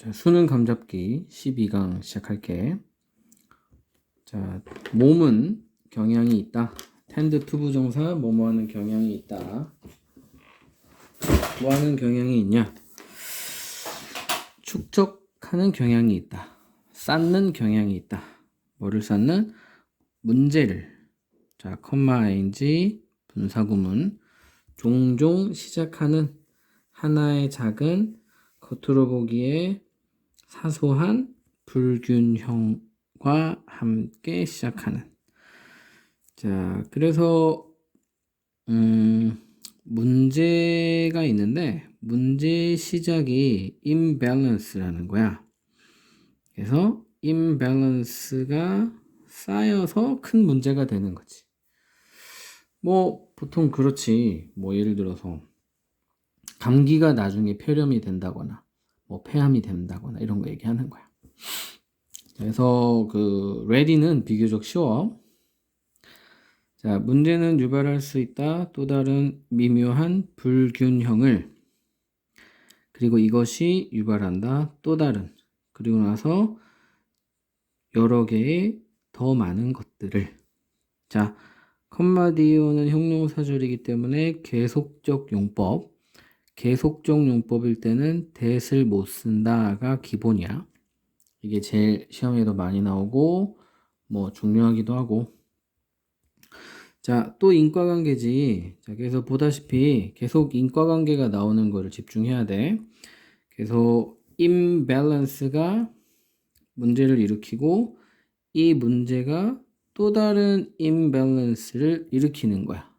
자, 수능 감잡기 12강 시작할게. 자, 몸은 경향이 있다. 텐드 투부정사 뭐뭐 하는 경향이 있다. 뭐 하는 경향이 있냐? 축적하는 경향이 있다. 쌓는 경향이 있다. 뭐를 쌓는? 문제를. 자, 컴마 ing 분사구문. 종종 시작하는 하나의 작은 겉으로 보기에 사소한 불균형과 함께 시작하는. 자, 그래서 문제가 있는데 문제 시작이 imbalance라는 거야. 그래서 imbalance가 쌓여서 큰 문제가 되는 거지. 뭐 보통 그렇지. 뭐 예를 들어서 감기가 나중에 폐렴이 된다거나 뭐 폐암이 된다거나 이런 거 얘기하는 거야. 그래서 그 ready는 비교적 쉬워. 자, 문제는 유발할 수 있다. 또 다른 미묘한 불균형을. 그리고 이것이 유발한다. 또 다른. 그리고 나서 여러 개의 더 많은 것들을. 자, 컴마디오는 형용사절이기 때문에 계속적 용법. 계속적 용법일 때는 that을 못 쓴다가 기본이야. 이게 제일 시험에도 많이 나오고 뭐 중요하기도 하고. 자, 또 인과관계지. 자, 그래서 보다시피 계속 인과관계가 나오는 거를 집중해야 돼. 그래서 imbalance가 문제를 일으키고 이 문제가 또 다른 imbalance를 일으키는 거야.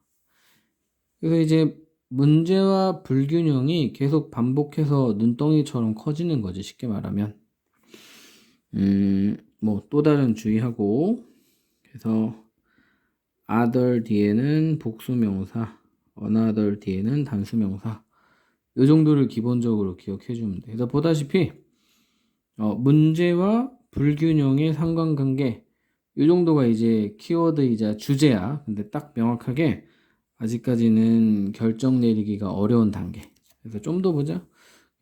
그래서 이제 문제와 불균형이 계속 반복해서 눈덩이처럼 커지는 거지, 쉽게 말하면. 뭐 또 다른 주의하고. 그래서 other 뒤에는 복수명사, another 뒤에는 단수명사. 이 정도를 기본적으로 기억해 주면 돼. 그래서 보다시피 문제와 불균형의 상관관계 이 정도가 이제 키워드이자 주제야. 근데 딱 명확하게 아직까지는 결정 내리기가 어려운 단계. 그래서 좀 더 보자.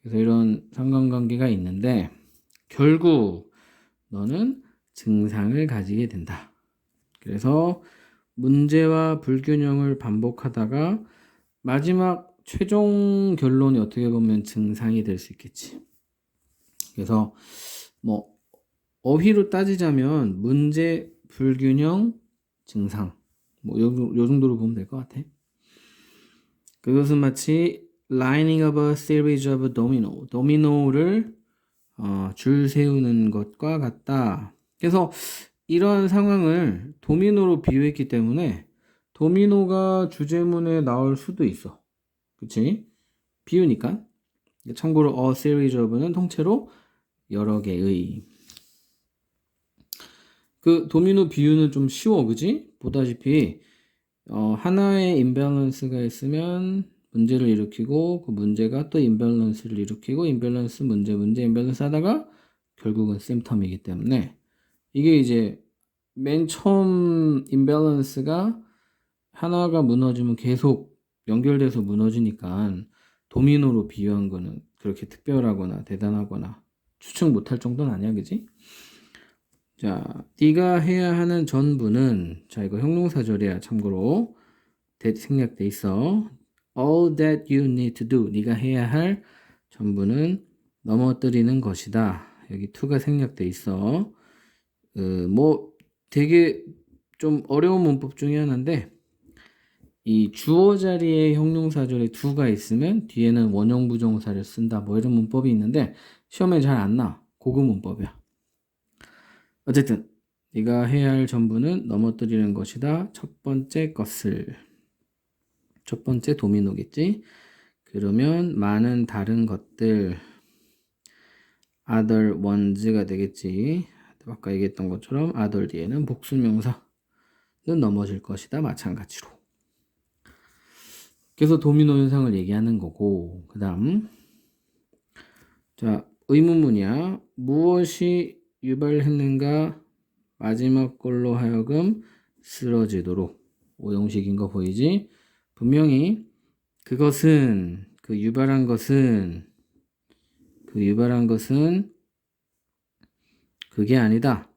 그래서 이런 상관관계가 있는데 결국 너는 증상을 가지게 된다. 그래서 문제와 불균형을 반복하다가 마지막 최종 결론이 어떻게 보면 증상이 될 수 있겠지. 그래서 뭐 어휘로 따지자면 문제, 불균형, 증상 뭐 요 정도로 보면 될 것 같아. 그것은 마치 lining up a series of domino, 도미노를 줄 세우는 것과 같다. 그래서 이러한 상황을 도미노로 비유했기 때문에 도미노가 주제문에 나올 수도 있어. 그치? 비유니까. 참고로 a series of는 통째로 여러 개의. 그 도미노 비유는 좀 쉬워, 그지? 보다시피 하나의 임밸런스가 있으면 문제를 일으키고 그 문제가 또 임밸런스를 일으키고 임밸런스 문제 임밸런스 하다가 결국은 심텀이기 때문에 이게 이제 맨 처음 임밸런스가 하나가 무너지면 계속 연결돼서 무너지니까 도미노로 비유한 거는 그렇게 특별하거나 대단하거나 추측 못할 정도는 아니야, 그지? 자, 네가 해야 하는 전부는 자, 이거 형용사절이야. 참고로 that 생략돼 있어. All that you need to do. 네가 해야 할 전부는 넘어뜨리는 것이다. 여기 to가 생략돼 있어. 뭐 되게 좀 어려운 문법 중에 하나인데 이 주어 자리에 형용사절에 do가 있으면 뒤에는 원형 부정사를 쓴다. 뭐 이런 문법이 있는데 시험에 잘 안 나와. 고급 문법이야. 어쨌든 네가 해야 할 전부는 넘어뜨리는 것이다. 첫 번째 것을. 첫 번째 도미노겠지. 그러면 많은 다른 것들 other ones가 되겠지. 아까 얘기했던 것처럼 other 뒤에는 복수명사는 넘어질 것이다. 마찬가지로. 그래서 도미노 현상을 얘기하는 거고 그 다음 자 의문문이야. 무엇이 유발했는가 마지막 걸로 하여금 쓰러지도록 오형식인 거 보이지? 분명히 그것은 그 유발한 것은 그게 아니다.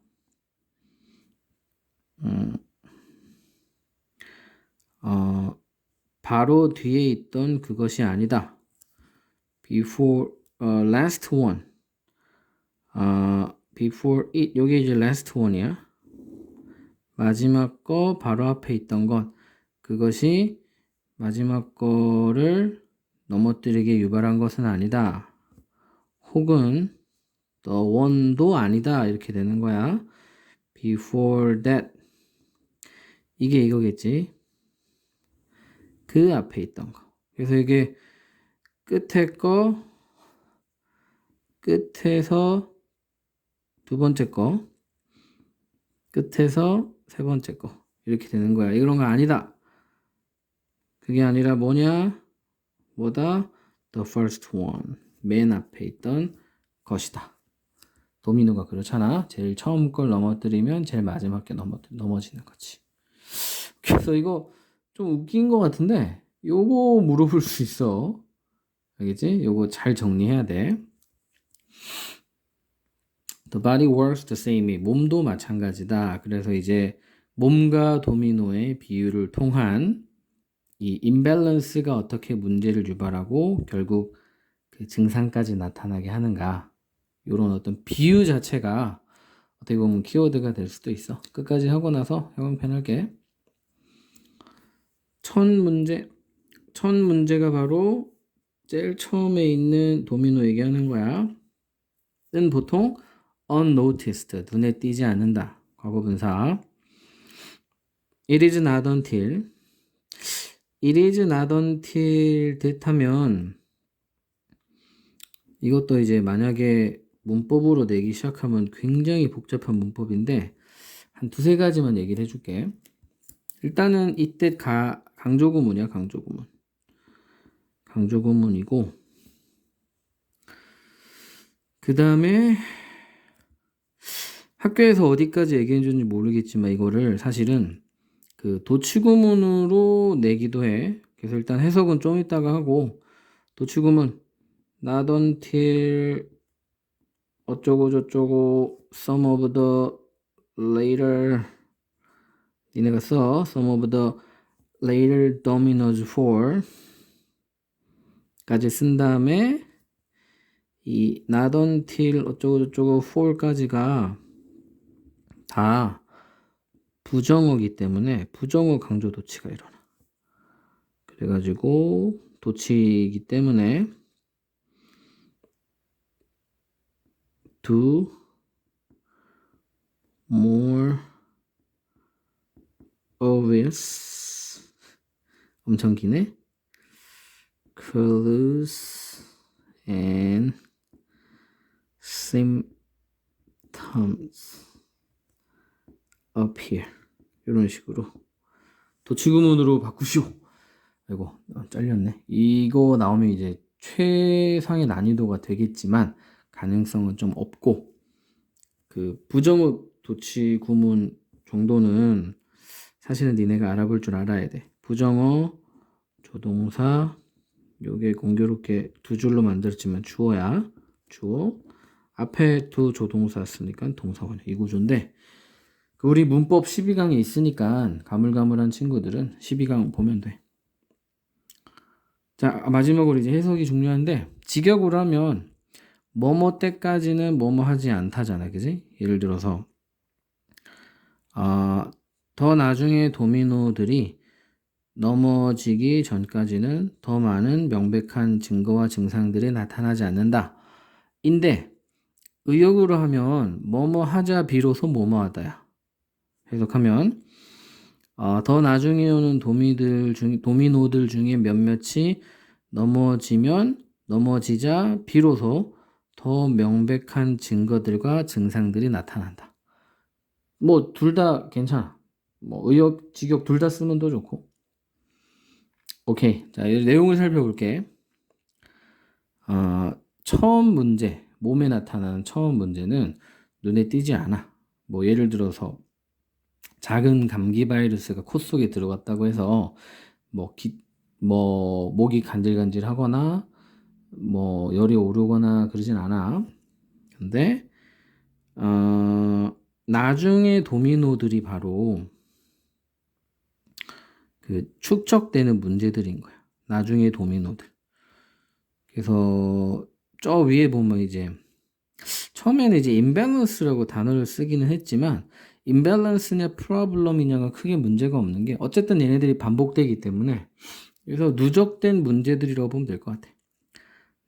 음, 바로 뒤에 있던 그것이 아니다. before last one. before it 요게 이제 last one이야. 마지막 거 바로 앞에 있던 것 그것이 마지막 거를 넘어뜨리게 유발한 것은 아니다. 혹은 the one도 아니다. 이렇게 되는 거야. before that 이게 이거겠지. 그 앞에 있던 거. 그래서 이게 끝에 거 끝에서 두 번째 거 끝에서 세 번째 거 이렇게 되는 거야. 이런 거 아니다. 그게 아니라 뭐냐? 뭐다? The first one. 맨 앞에 있던 것이다. 도미노가 그렇잖아. 제일 처음 걸 넘어뜨리면 제일 마지막 게 넘어지는 거지. 그래서 이거 좀 웃긴 것 같은데 요거 물어볼 수 있어. 알겠지? 요거 잘 정리해야 돼. The body works the same. 몸도 마찬가지다. 그래서 이제 몸과 도미노의 비유를 통한 이 임밸런스가 어떻게 문제를 유발하고 결국 그 증상까지 나타나게 하는가. 이런 어떤 비유 자체가 어떻게 보면 키워드가 될 수도 있어. 끝까지 하고 나서 형광펜 할게. 첫 문제가 바로 제일 처음에 있는 도미노 얘기하는 거야. 는 보통 unnoticed, 눈에 띄지 않는다. 과거분사. It is not until It is not until 뜻하면 이것도 이제 만약에 문법으로 내기 시작하면 굉장히 복잡한 문법인데 한 두세 가지만 얘기를 해줄게. 일단은 이때 강조구문이야. 강조구문이고 그 다음에 학교에서 어디까지 얘기해 주는지 모르겠지만 이거를 사실은 그 도치구문으로 내기도 해. 그래서 일단 해석은 좀 이따가 하고 도치구문 not until 어쩌고 저쩌고 some of the later 니네가 써 some of the later dominoes for 까지 쓴 다음에 이 not until 어쩌고 저쩌고 for까지가 다 부정어기 때문에 부정어 강조 도치가 일어나. 그래가지고 도치이기 때문에 do more obvious 엄청 기네. clues and symptoms appear 이런 식으로 도치구문으로 바꾸시오. 아이고 잘렸네. 이거 나오면 이제 최상의 난이도가 되겠지만 가능성은 좀 없고 그 부정어 도치구문 정도는 사실은 니네가 알아볼 줄 알아야 돼. 부정어 조동사 요게 공교롭게 두 줄로 만들었지만 주어야. 주어 앞에 두 조동사 쓰니까 동사원이야. 이 구조인데 우리 문법 12강에 있으니까 가물가물한 친구들은 12강 보면 돼. 자, 마지막으로 이제 해석이 중요한데 직역으로 하면 뭐뭐 때까지는 뭐뭐 하지 않다잖아. 그지? 예를 들어서 더 나중에 도미노들이 넘어지기 전까지는 더 많은 명백한 증거와 증상들이 나타나지 않는다. 인데 의역으로 하면 뭐뭐 하자 비로소 뭐뭐 하다야. 해석하면 더 나중에 오는 도미노들 중에 몇몇이 넘어지자 비로소 더 명백한 증거들과 증상들이 나타난다. 뭐 둘 다 괜찮아. 뭐 의역, 직역 둘 다 쓰면 더 좋고. 오케이. 자, 내용을 살펴볼게. 처음 문제, 몸에 나타나는 처음 문제는 눈에 띄지 않아. 뭐 예를 들어서 작은 감기 바이러스가 코 속에 들어갔다고 해서 뭐 목이 간질간질하거나 뭐 열이 오르거나 그러진 않아. 근데 나중에 도미노들이 바로 그 축적되는 문제들인 거야. 나중에 도미노들. 그래서 저 위에 보면 이제 처음에는 이제 imbalance라고 단어를 쓰기는 했지만 imbalance냐 problem이냐가 크게 문제가 없는 게 어쨌든 얘네들이 반복되기 때문에 그래서 누적된 문제들이라고 보면 될 것 같아.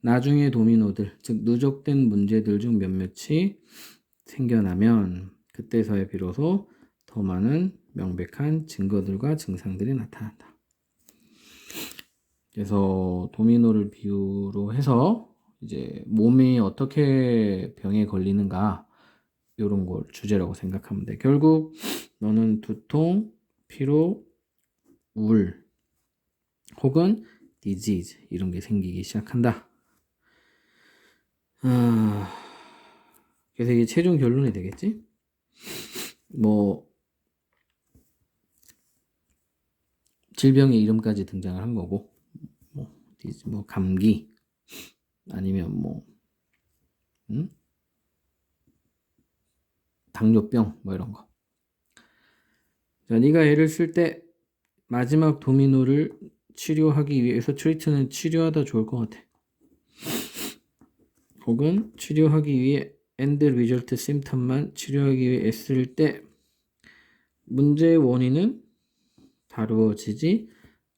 나중에 도미노들, 즉 누적된 문제들 중 몇몇이 생겨나면 그때서야 비로소 더 많은 명백한 증거들과 증상들이 나타난다. 그래서 도미노를 비유로 해서 이제 몸이 어떻게 병에 걸리는가 이런 걸 주제라고 생각하면 돼. 결국 너는 두통, 피로, 우울 혹은 disease 이런 게 생기기 시작한다. 그래서 이게 최종 결론이 되겠지? 뭐 질병의 이름까지 등장을 한 거고, 뭐 감기 아니면 뭐 당뇨병 뭐 이런 거. 자, 네가 애를 쓸 때 마지막 도미노를 치료하기 위해서 트리트는 치료하다 좋을 것 같아. 혹은 치료하기 위해 end result symptom만 치료하기 위해 애쓸 때 문제의 원인은 다루어지지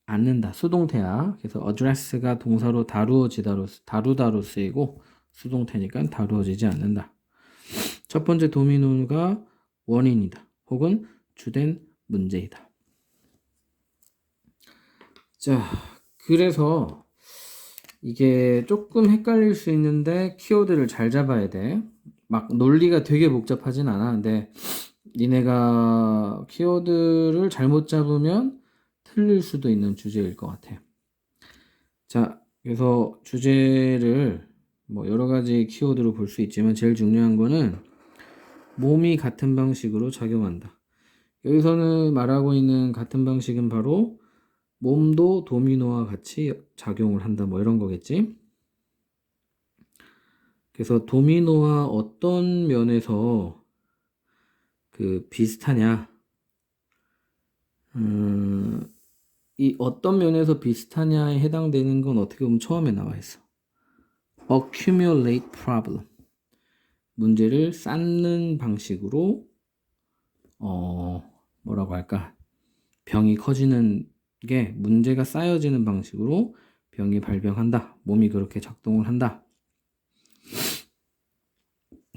않는다. 수동태야. 그래서 address가 동사로 다루다로 쓰이고 수동태니까 다루어지지 않는다. 첫 번째 도미노가 원인이다. 혹은 주된 문제이다. 자, 그래서 이게 조금 헷갈릴 수 있는데 키워드를 잘 잡아야 돼. 막 논리가 되게 복잡하진 않아. 근데 니네가 키워드를 잘못 잡으면 틀릴 수도 있는 주제일 것 같아. 자, 그래서 주제를 뭐 여러 가지 키워드로 볼 수 있지만 제일 중요한 거는 몸이 같은 방식으로 작용한다. 여기서는 말하고 있는 같은 방식은 바로 몸도 도미노와 같이 작용을 한다. 뭐 이런 거겠지. 그래서 도미노와 어떤 면에서 그 비슷하냐? 이 어떤 면에서 비슷하냐에 해당되는 건 어떻게 보면 처음에 나와 있어. accumulate problem. 문제를 쌓는 방식으로 뭐라고 할까? 병이 커지는 게 문제가 쌓여지는 방식으로 병이 발병한다. 몸이 그렇게 작동을 한다.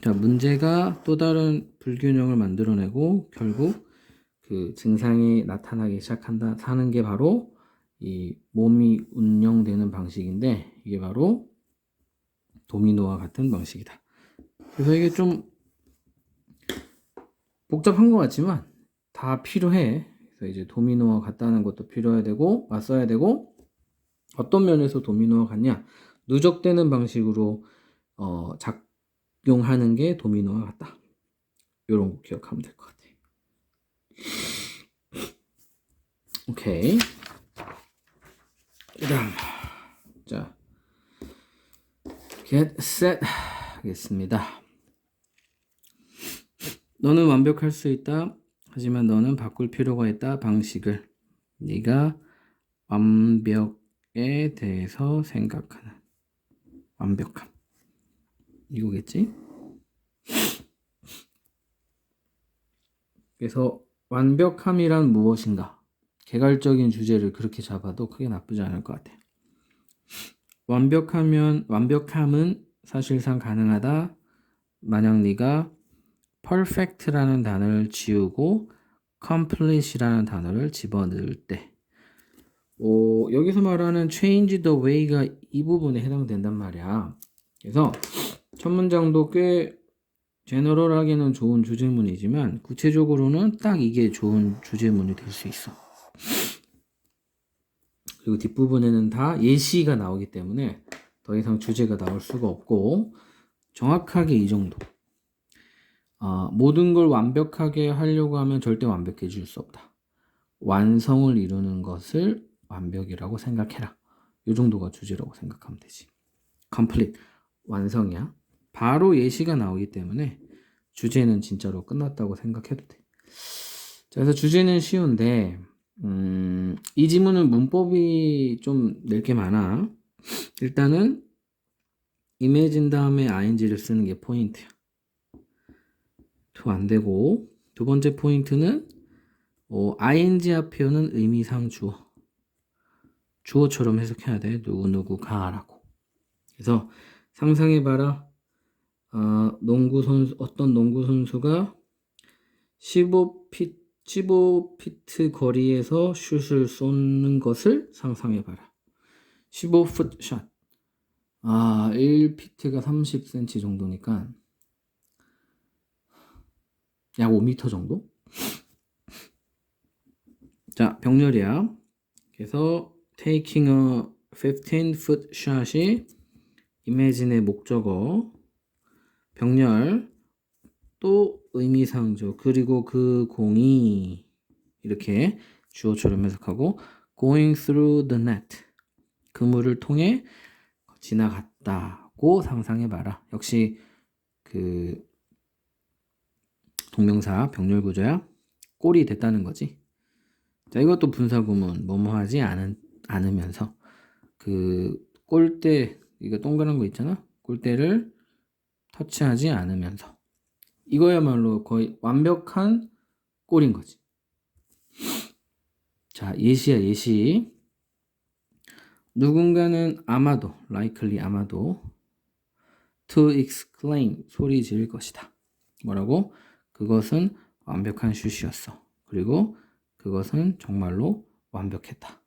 자, 문제가 또 다른 불균형을 만들어내고 결국 그 증상이 나타나기 시작한다 하는 게 바로 이 몸이 운영되는 방식인데 이게 바로 도미노와 같은 방식이다. 그래서 이게 좀 복잡한 것 같지만 다 필요해. 그래서 이제 도미노와 같다는 것도 필요해야 되고 맞서야 되고 어떤 면에서 도미노와 같냐? 누적되는 방식으로 작용하는 게 도미노와 같다. 이런 거 기억하면 될 것 같아. 오케이. 그다음 자 get set 하겠습니다. 너는 완벽할 수 있다. 하지만 너는 바꿀 필요가 있다. 방식을 네가 완벽에 대해서 생각하는 완벽함 이거겠지? 그래서 완벽함이란 무엇인가? 개괄적인 주제를 그렇게 잡아도 크게 나쁘지 않을 것 같아. 완벽함은 사실상 가능하다. 만약 네가 perfect라는 단어를 지우고 complete이라는 단어를 집어넣을 때 여기서 말하는 change the way가 이 부분에 해당된단 말이야. 그래서 첫 문장도 꽤 제너럴하게는 좋은 주제문이지만 구체적으로는 딱 이게 좋은 주제문이 될 수 있어. 그리고 뒷부분에는 다 예시가 나오기 때문에 더 이상 주제가 나올 수가 없고 정확하게 이 정도. 모든 걸 완벽하게 하려고 하면 절대 완벽해질 수 없다. 완성을 이루는 것을 완벽이라고 생각해라. 이 정도가 주제라고 생각하면 되지. complete, 완성이야. 바로 예시가 나오기 때문에 주제는 진짜로 끝났다고 생각해도 돼. 자, 그래서 주제는 쉬운데 이 지문은 문법이 좀 낼 게 많아. 일단은 imagine 다음에 ing를 쓰는 게 포인트야. 안 되고 두 번째 포인트는 ing 앞에는 의미상 주어. 주어처럼 해석해야 돼. 누구누구가 라고. 그래서 상상해봐라. 어떤 농구 선수가 15피트 거리에서 슛을 쏘는 것을 상상해봐라. 15풋 샷. 1피트가 30cm 정도니까 약 5m 정도? 자, 병렬이야. 그래서 taking a 15-foot shot이 imagine의 목적어, 병렬, 또 의미상조, 그리고 그 공이 이렇게 주어처럼 해석하고 going through the net, 그물을 통해 지나갔다고 상상해봐라. 역시 그 동명사 병렬 구조야. 꼴이 됐다는 거지. 자, 이것도 분사구문 뭐뭐하지 않으면서 그 꼴대, 이거 동그란 거 있잖아. 꼴대를 터치하지 않으면서, 이거야말로 거의 완벽한 꼴인 거지. 자, 예시야, 예시. 누군가는 아마도, likely 아마도 to exclaim, 소리 지를 것이다. 뭐라고? 그것은 완벽한 슛이었어. 그리고 그것은 정말로 완벽했다.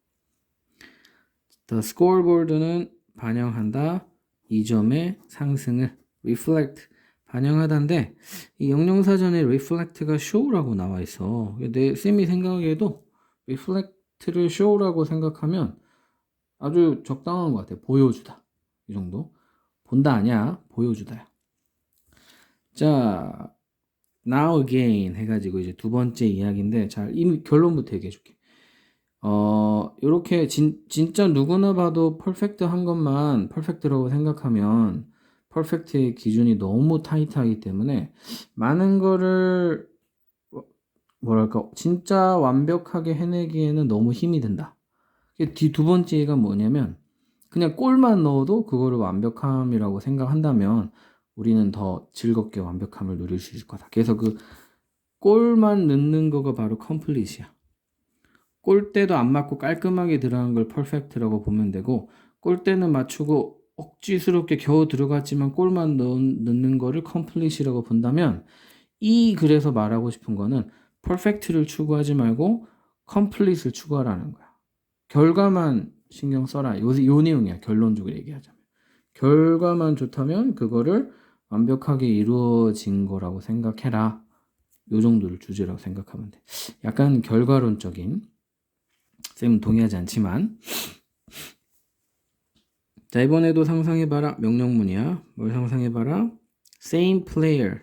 The scoreboard는 반영한다. 이 점의 상승을 reflect, 반영하다인데 이 영영사전에 reflect가 show라고 나와 있어. 내 쌤이 생각하기에도 reflect를 show라고 생각하면 아주 적당한 것 같아. 보여주다. 이 정도. 본다 아니야. 보여주다야. 자, now again 해가지고 이제 두 번째 이야기인데, 자, 이미 결론부터 얘기해 줄게. 요렇게 진짜 누구나 봐도 퍼펙트한 것만 퍼펙트라고 생각하면 퍼펙트의 기준이 너무 타이트하기 때문에 많은 거를 뭐랄까 진짜 완벽하게 해내기에는 너무 힘이 든다. 두 번째가 뭐냐면 그냥 골만 넣어도 그거를 완벽함이라고 생각한다면 우리는 더 즐겁게 완벽함을 누릴 수 있을 거다. 그래서 그 골만 넣는 거가 바로 컴플릿이야. 골대도 안 맞고 깔끔하게 들어간 걸 퍼펙트라고 보면 되고, 골대는 맞추고 억지스럽게 겨우 들어갔지만 골만 넣는 거를 컴플릿이라고 본다면, 그래서 말하고 싶은 거는 퍼펙트를 추구하지 말고 컴플릿을 추구하라는 거야. 결과만 신경 써라. 요 내용이야. 결론적으로 얘기하자면. 결과만 좋다면 그거를 완벽하게 이루어진 거라고 생각해라. 요 정도를 주제라고 생각하면 돼. 약간 결과론적인, 쌤은 동의하지 않지만. 자, 이번에도 상상해봐라. 명령문이야. 뭘 상상해봐라? Same player.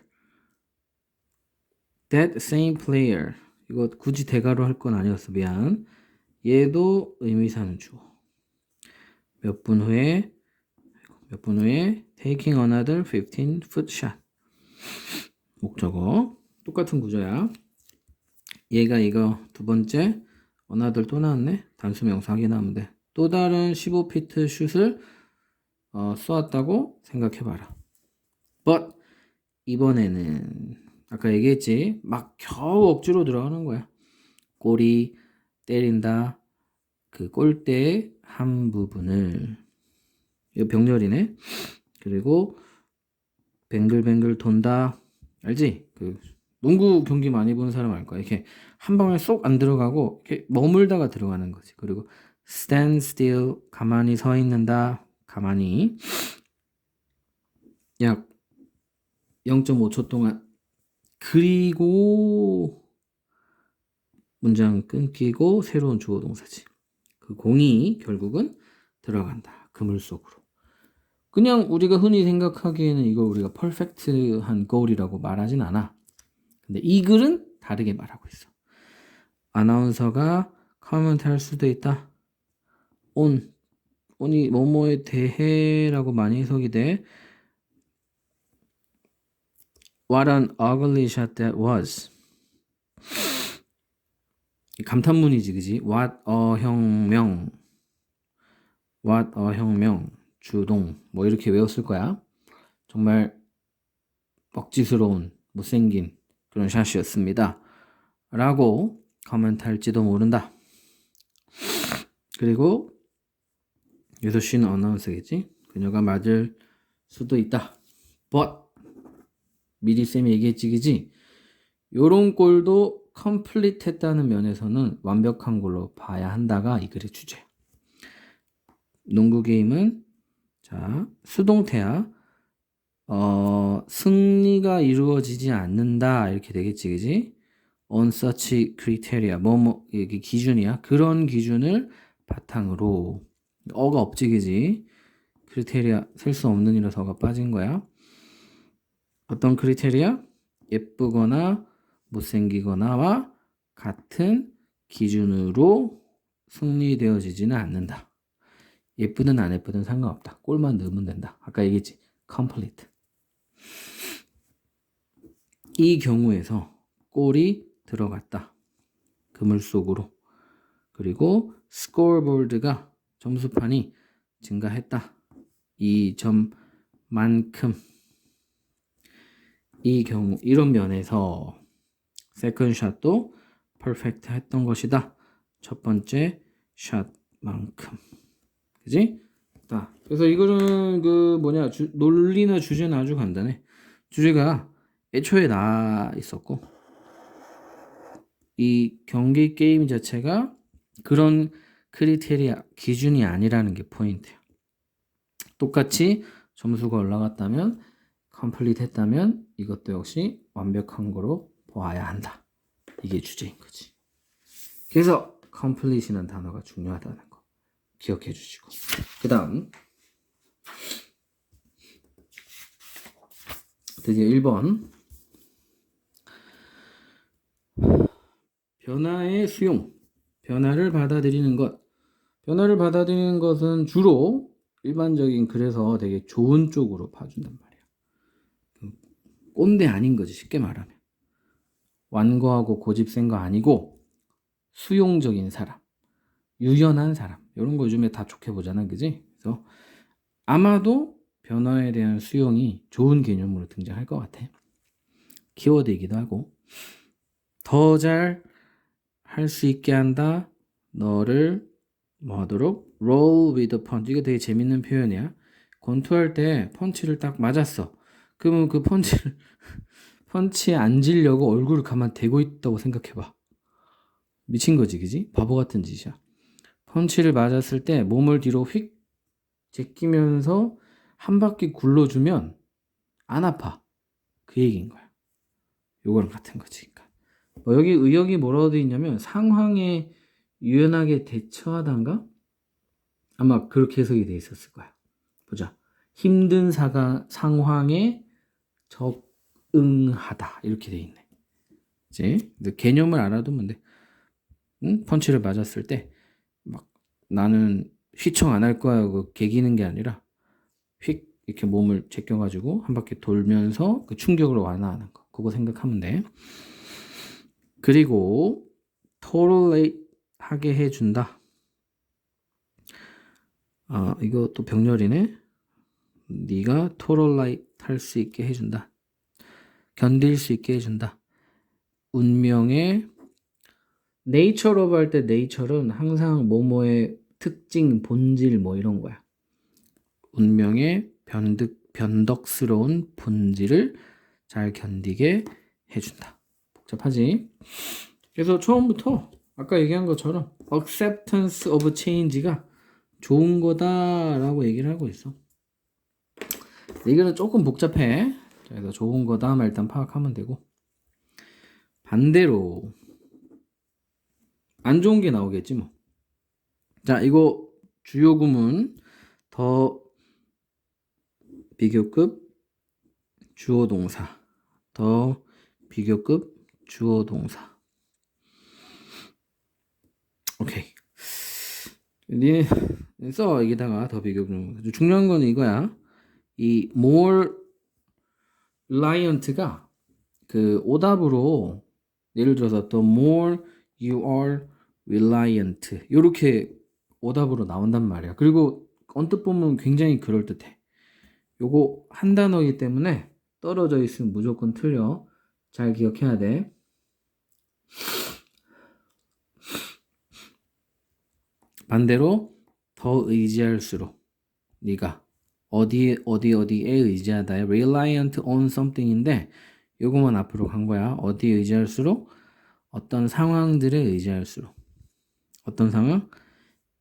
That same player. 이거 굳이 대가로 할 건 아니었어. 미안. 얘도 의미사는 주어. 몇 분 후에 taking another 15-foot shot. 목적어. 똑같은 구조야. 얘가 이거 두 번째 another 또 나왔네. 단수명사 확인하면 돼. 또 다른 15피트 슛을 쏘았다고 생각해봐라. But 이번에는 아까 얘기했지. 막 겨우 억지로 들어가는 거야. 골이 때린다. 그 골대의 한 부분을, 이거 병렬이네. 그리고 뱅글뱅글 돈다. 알지? 그 농구 경기 많이 본 사람 알 거야. 이렇게 한 방에 쏙 안 들어가고 이렇게 머물다가 들어가는 거지. 그리고 stand still, 가만히 서 있는다. 가만히 약 0.5초 동안. 그리고 문장 끊기고 새로운 주어 동사지. 그 공이 결국은 들어간다. 그물 속으로. 그냥 우리가 흔히 생각하기에는 이걸 우리가 퍼펙트한 goal이라고 말하진 않아. 근데 이 글은 다르게 말하고 있어. 아나운서가 커먼트 할 수도 있다. on이 뭐뭐에 대해라고 많이 해석이 돼. What an ugly shot that was. 감탄문이지, 그지? What a 혁명. What a 혁명. 주동. 뭐 이렇게 외웠을 거야. 정말 억지스러운, 못생긴 그런 샷이었습니다. 라고 코멘트할지도 모른다. 그리고 여기서 she는 어나운서겠지? 그녀가 맞을 수도 있다. But 미리 쌤이 얘기했지, 그지? 요런 골도 complete 했다는 면에서는 완벽한 걸로 봐야 한다가 이 글의 주제. 농구 게임은 자 수동태야. 승리가 이루어지지 않는다 이렇게 되겠지, 그지? On such criteria 뭐뭐 이게 기준이야. 그런 기준을 바탕으로 어가 없지, 그지? 크리테리아 셀 수 없는 이라서 어가 빠진 거야. 어떤 크리테리아? 예쁘거나 못생기거나와 같은 기준으로 승리되어지지는 않는다. 예쁘든 안 예쁘든 상관없다. 골만 넣으면 된다. 아까 얘기했지. complete. 이 경우에서 골이 들어갔다. 그물 속으로. 그리고 스코어보드가 점수판이 증가했다. 이 점만큼. 이 경우 이런 면에서 세컨 샷도 퍼펙트 했던 것이다. 첫 번째 샷만큼. 그지? 자, 그래서 이거는 그 뭐냐 논리나 주제는 아주 간단해. 주제가 애초에 나 있었고 이 경기 게임 자체가 그런 크리테리아 기준이 아니라는 게 포인트야. 똑같이 점수가 올라갔다면 컴플리트 했다면 이것도 역시 완벽한 거로 보아야 한다. 이게 주제인 거지. 그래서 complete이라는 단어가 중요하다는 거 기억해 주시고, 그 다음 드디어 1번 변화의 수용. 변화를 받아들이는 것. 변화를 받아들이는 것은 주로 일반적인 그래서 되게 좋은 쪽으로 봐준단 말이야. 꼰대 아닌 거지, 쉽게 말하면. 완고하고 고집센 거 아니고 수용적인 사람, 유연한 사람, 이런 거 요즘에 다 좋게 보잖아, 그지? 그래서 아마도 변화에 대한 수용이 좋은 개념으로 등장할 것 같아. 키워드이기도 하고. 더 잘 할 수 있게 한다. 너를 뭐 하도록? roll with the punch. 이거 되게 재밌는 표현이야. 권투할 때 펀치를 딱 맞았어. 그러면 그 펀치에 앉으려고 얼굴을 가만 대고 있다고 생각해봐. 미친 거지, 그지? 바보 같은 짓이야. 펀치를 맞았을 때 몸을 뒤로 휙 제끼면서 한 바퀴 굴러주면 안 아파. 그 얘기인 거야. 요거랑 같은 거지. 여기 의역이 뭐라고 돼 있냐면 상황에 유연하게 대처하단가? 아마 그렇게 해석이 돼 있었을 거야. 보자. 힘든 상황에 적응하다 이렇게 돼 있네. 이제 개념을 알아두면 돼. 응? 펀치를 맞았을 때 막 나는 휘청 안 할 거야 하고 개기는 게 아니라 휙 이렇게 몸을 제껴가지고 한 바퀴 돌면서 그 충격을 완화하는 거. 그거 생각하면 돼. 그리고 tolerate 하게 해준다. 아, 이거 또 병렬이네. 네가 tolerate 할 수 있게 해준다. 견딜 수 있게 해준다. 운명의 nature of 할 때 nature는 항상 뭐뭐의 특징, 본질 뭐 이런 거야. 운명의 변덕스러운 본질을 잘 견디게 해준다. 복잡하지? 그래서 처음부터 아까 얘기한 것처럼 acceptance of change가 좋은 거다라고 얘기를 하고 있어. 이거는 조금 복잡해. 그래서 좋은 거다만 일단 파악하면 되고, 반대로 안 좋은 게 나오겠지 뭐. 자, 이거 주요 구문 더 비교급 주어 동사, 더 비교급 주어 동사. 오케이. 니네 써 여기다가 더 비교급. 중요한 건 이거야. 이 more reliant가 그 오답으로 예를 들어서 the more you are reliant 이렇게 오답으로 나온단 말이야. 그리고 언뜻 보면 굉장히 그럴듯해. 요거 한 단어이기 때문에 떨어져 있으면 무조건 틀려. 잘 기억해야 돼. 반대로 더 의지할수록 네가 어디에 의지하다에 reliant on something인데 요거만 앞으로 간 거야. 어디에 의지할수록 어떤 상황들에 의지할수록 어떤 상황?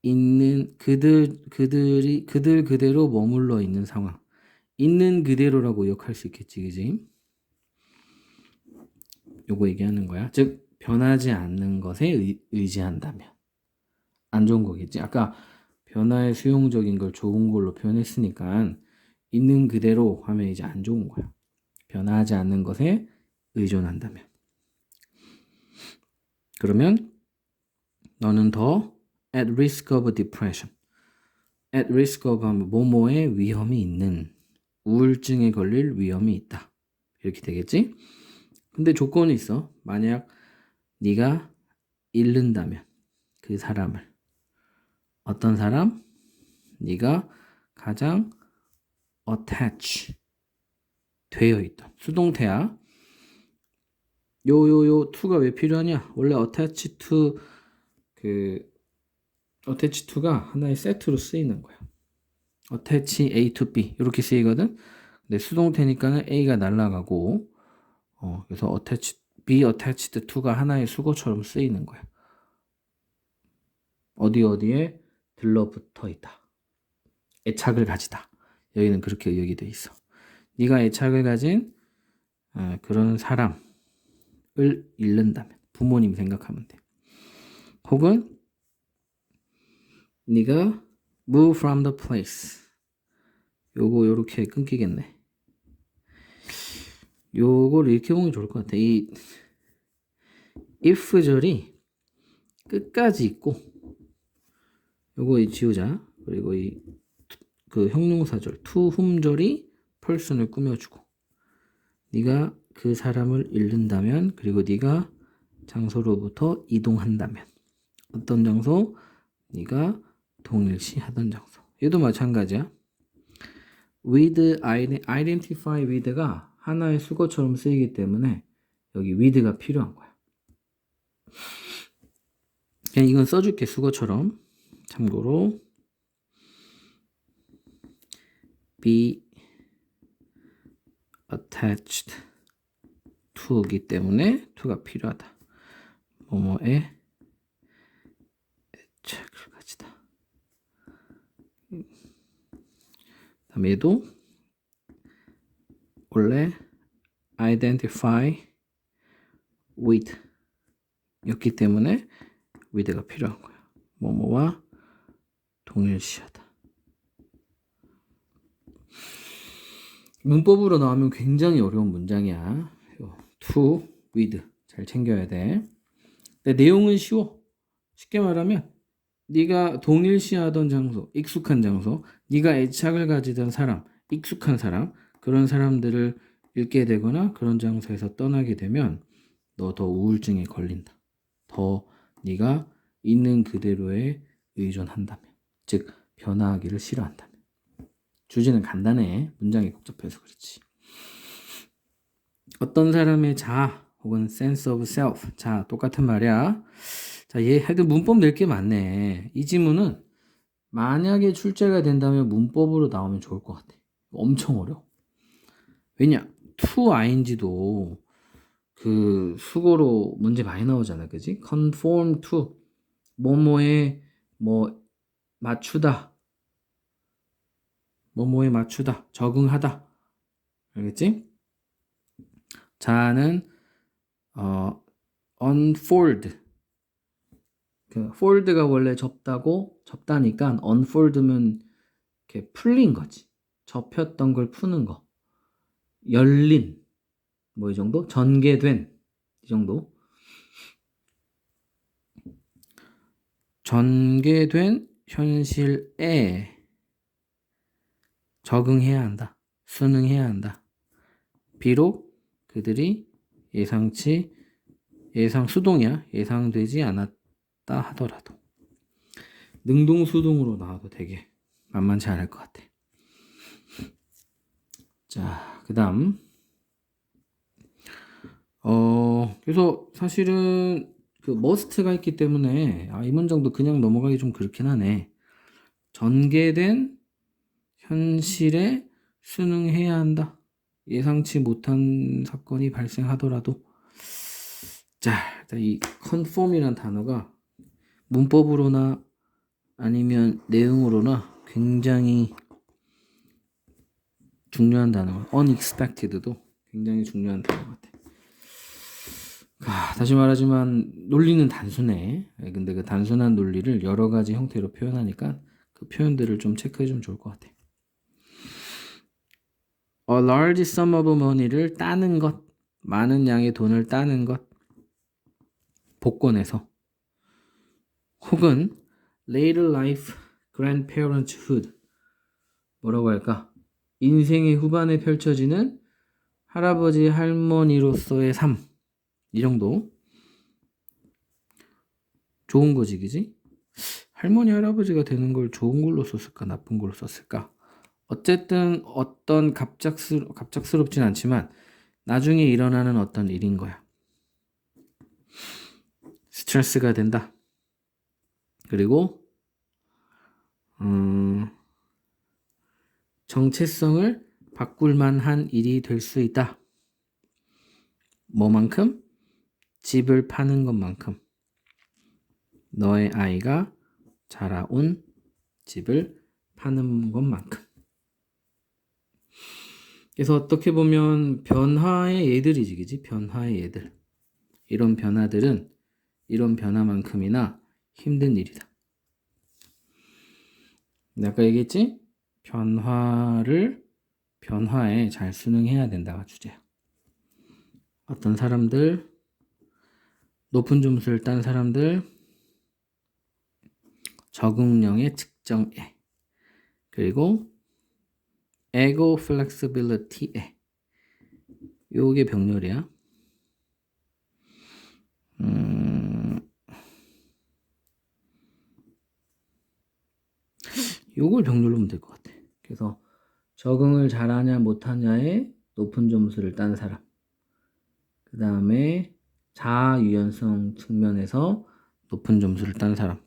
있는 그들 그대로 머물러 있는 상황. 있는 그대로라고 기억할 수 있겠지, 그지? 요거 얘기하는 거야. 즉 변하지 않는 것에 의지한다면 안 좋은 거겠지. 아까 변화의 수용적인 걸 좋은 걸로 표현했으니까 있는 그대로 하면 이제 안 좋은 거야. 변하지 않는 것에 의존한다면. 그러면 너는 더 at risk of depression. at risk of 하면 뭐뭐의 위험이 있는 우울증에 걸릴 위험이 있다. 이렇게 되겠지? 근데 조건이 있어. 만약 네가 잃는다면 그 사람을 어떤 사람? 네가 가장 attach 되어 있던 수동태야. 요 to가 왜 필요하냐? 원래 attach to attach to가 하나의 세트로 쓰이는 거야. attach A to B 이렇게 쓰이거든. 근데 수동태니까는 A가 날아가고 그래서 be attached to가 하나의 수거처럼 쓰이는 거야. 어디에 들러붙어 있다. 애착을 가지다. 여기는 그렇게 의역이 돼 있어. 네가 애착을 가진 그런 사람을 잃는다면 부모님 생각하면 돼. 혹은 네가 move from the place. 요거 요렇게 끊기겠네. 요거를 이렇게 보면 좋을 것 같아. 이 if절이 끝까지 있고 요거 지우자. 그리고 그 형용사절 to whom절이 person을 꾸며주고 네가 그 사람을 잃는다면 그리고 네가 장소로부터 이동한다면 어떤 장소? 네가 동일시 하던 장소. 얘도 마찬가지야. with, identify with가 하나의 수거처럼 쓰이기 때문에 여기 with가 필요한 거야. 그냥 이건 써줄게 수거처럼. 참고로 be attached to이기 때문에 to가 필요하다. 뭐뭐에 애착을 가지다. 다음에 얘도 원래 identify with 였기 때문에 with가 필요한 거야. 뭐뭐와 동일시하다. 문법으로 나오면 굉장히 어려운 문장이야. to, with 잘 챙겨야 돼. 근데 내용은 쉬워. 쉽게 말하면 네가 동일시하던 장소, 익숙한 장소, 네가 애착을 가지던 사람, 익숙한 사람, 그런 사람들을 잃게 되거나 그런 장소에서 떠나게 되면 너 더 우울증에 걸린다. 더 네가 있는 그대로에 의존한다면, 즉 변화하기를 싫어한다면. 주제는 간단해. 문장이 복잡해서 그렇지. 어떤 사람의 자아 혹은 sense of self, 자 똑같은 말이야. 자, 얘 하여튼 문법 낼 게 많네. 이 지문은 만약에 출제가 된다면 문법으로 나오면 좋을 것 같아. 엄청 어려워. 왜냐? to ing도 그 수고로 문제 많이 나오잖아, 그지? conform to 뭐뭐에 뭐 맞추다, 뭐뭐에 맞추다, 적응하다, 알겠지? 자는 unfold. 그 fold가 원래 접다니까 unfold면 이렇게 풀린 거지. 접혔던 걸 푸는 거. 열린 뭐 이 정도? 전개된 이 정도. 전개된 현실에 적응해야 한다. 순응해야 한다. 비록 그들이 예상 수동이야. 예상되지 않았다 하더라도. 능동수동으로 나와도 되게 만만치 않을 것 같아. 자, 그 다음. 그래서 사실은 그 must가 있기 때문에, 이 문장도 그냥 넘어가기 좀 그렇긴 하네. 전개된 현실에 순응해야 한다. 예상치 못한 사건이 발생하더라도. 자, 이 conform이라는 단어가 문법으로나 아니면 내용으로나 굉장히 중요한 단어. unexpected도 굉장히 중요한 단어 같아. 다시 말하지만 논리는 단순해. 근데 그 단순한 논리를 여러 가지 형태로 표현하니까 그 표현들을 좀 체크해주면 좋을 것 같아. A large sum of money를 따는 것, 많은 양의 돈을 따는 것, 복권에서. 혹은 later life grandparenthood, 뭐라고 할까? 인생의 후반에 펼쳐지는 할아버지 할머니로서의 삶, 이 정도. 좋은 거지, 그지? 할머니 할아버지가 되는 걸 좋은 걸로 썼을까, 나쁜 걸로 썼을까? 어쨌든 어떤 갑작스럽진 않지만 나중에 일어나는 어떤 일인 거야. 스트레스가 된다. 그리고 정체성을 바꿀 만한 일이 될 수 있다. 뭐만큼? 집을 파는 것만큼. 너의 아이가 자라온 집을 파는 것만큼. 그래서 어떻게 보면 변화의 예들이지, 그지? 변화의 예들. 이런 변화들은 이런 변화만큼이나 힘든 일이다. 아까 얘기했지? 변화에 잘 순응해야 된다가 주제야. 어떤 사람들, 높은 점수를 딴 사람들, 적응력의 측정에, 그리고 ego flexibility에. 요게 병렬이야. 요걸 병렬로 하면 될 것 같아. 그래서 적응을 잘하냐 못하냐에 높은 점수를 딴 사람. 그 다음에 자아유연성 측면에서 높은 점수를 딴 사람.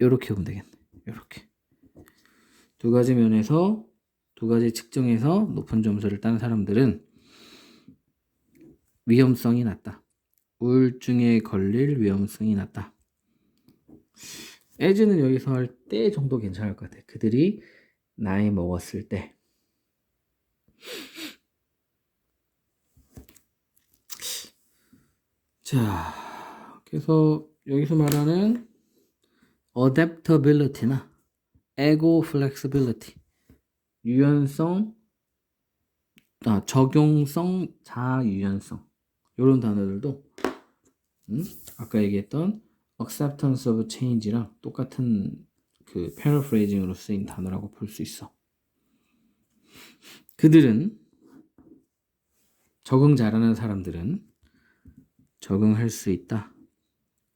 요렇게 보면 되겠네. 요렇게. 두 가지 면에서, 두 가지 측정에서 높은 점수를 딴 사람들은 위험성이 낮다. 우울증에 걸릴 위험성이 낮다. as는 여기서 할 때 정도 괜찮을 것 같아. 그들이 나이 먹었을 때. 자, 그래서 여기서 말하는 adaptability나 ego flexibility, 유연성, 적용성, 자유연성, 이런 단어들도 아까 얘기했던 acceptance of change랑 똑같은 그 paraphrasing으로 쓰인 단어라고 볼 수 있어. 그들은, 적응 잘하는 사람들은 적응할 수 있다.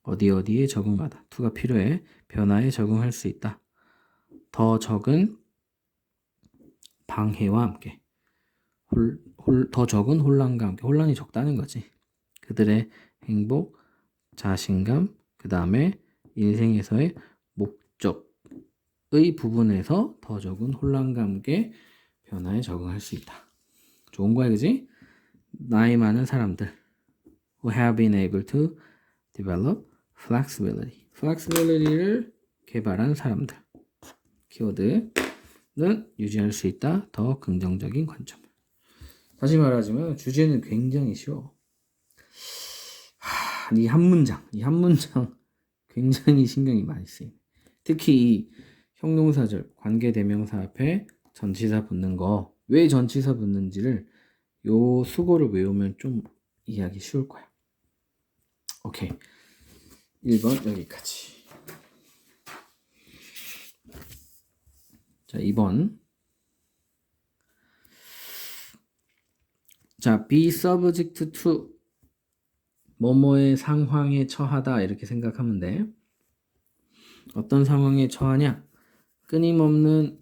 어디에 적응하다. to가 필요해. 변화에 적응할 수 있다. 더 적은 방해와 함께. 더 적은 혼란과 함께. 혼란이 적다는 거지. 그들의 행복, 자신감, 그 다음에 인생에서의 목적의 부분에서 더 적은 혼란과 함께 변화에 적응할 수 있다. 좋은 거야, 그지? 나이 많은 사람들 who have been able to develop flexibility. flexibility를 개발한 사람들. 키워드는 유지할 수 있다. 더 긍정적인 관점. 다시 말하자면 주제는 굉장히 쉬워. 이 한 문장 굉장히 신경이 많이 쓰임. 특히 이 형용사절, 관계대명사 앞에 전치사 붙는 거, 왜 전치사 붙는지를 요 수고를 외우면 좀 이해하기 쉬울 거야. 오케이. 1번 여기까지. 자, 2번. 자, be subject to 뭐뭐의 상황에 처하다 이렇게 생각하면 돼. 어떤 상황에 처하냐? 끊임없는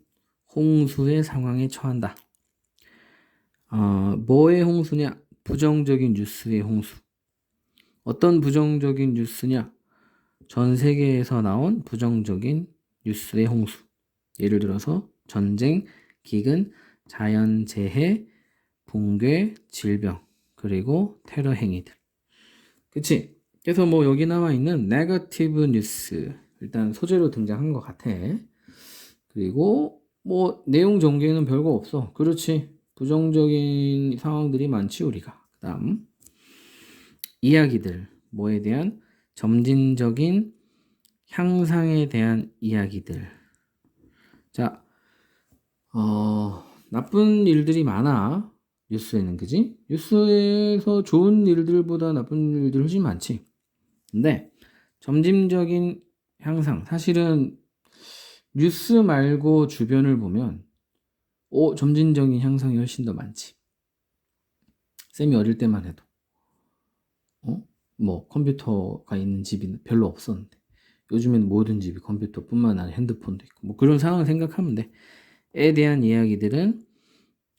홍수의 상황에 처한다. 뭐의 홍수냐? 부정적인 뉴스의 홍수. 어떤 부정적인 뉴스냐? 전 세계에서 나온 부정적인 뉴스의 홍수. 예를 들어서 전쟁, 기근, 자연재해, 붕괴, 질병, 그리고 테러 행위들. 그치? 그래서 뭐 여기 나와 있는 네거티브 뉴스 일단 소재로 등장한 것 같아. 그리고 뭐 내용 전개는 별거 없어. 그렇지? 부정적인 상황들이 많지 우리가. 그다음 이야기들 뭐에 대한 점진적인 향상에 대한 이야기들. 자, 나쁜 일들이 많아. 뉴스에는 그지? 뉴스에서 좋은 일들보다 나쁜 일들이 훨씬 많지. 근데 점진적인 향상 사실은 뉴스 말고 주변을 보면 점진적인 향상이 훨씬 더 많지. 쌤이 어릴 때만 해도 뭐 컴퓨터가 있는 집이 별로 없었는데 요즘에는 모든 집이 컴퓨터뿐만 아니라 핸드폰도 있고 뭐 그런 상황을 생각하면 돼. 에 대한 이야기들은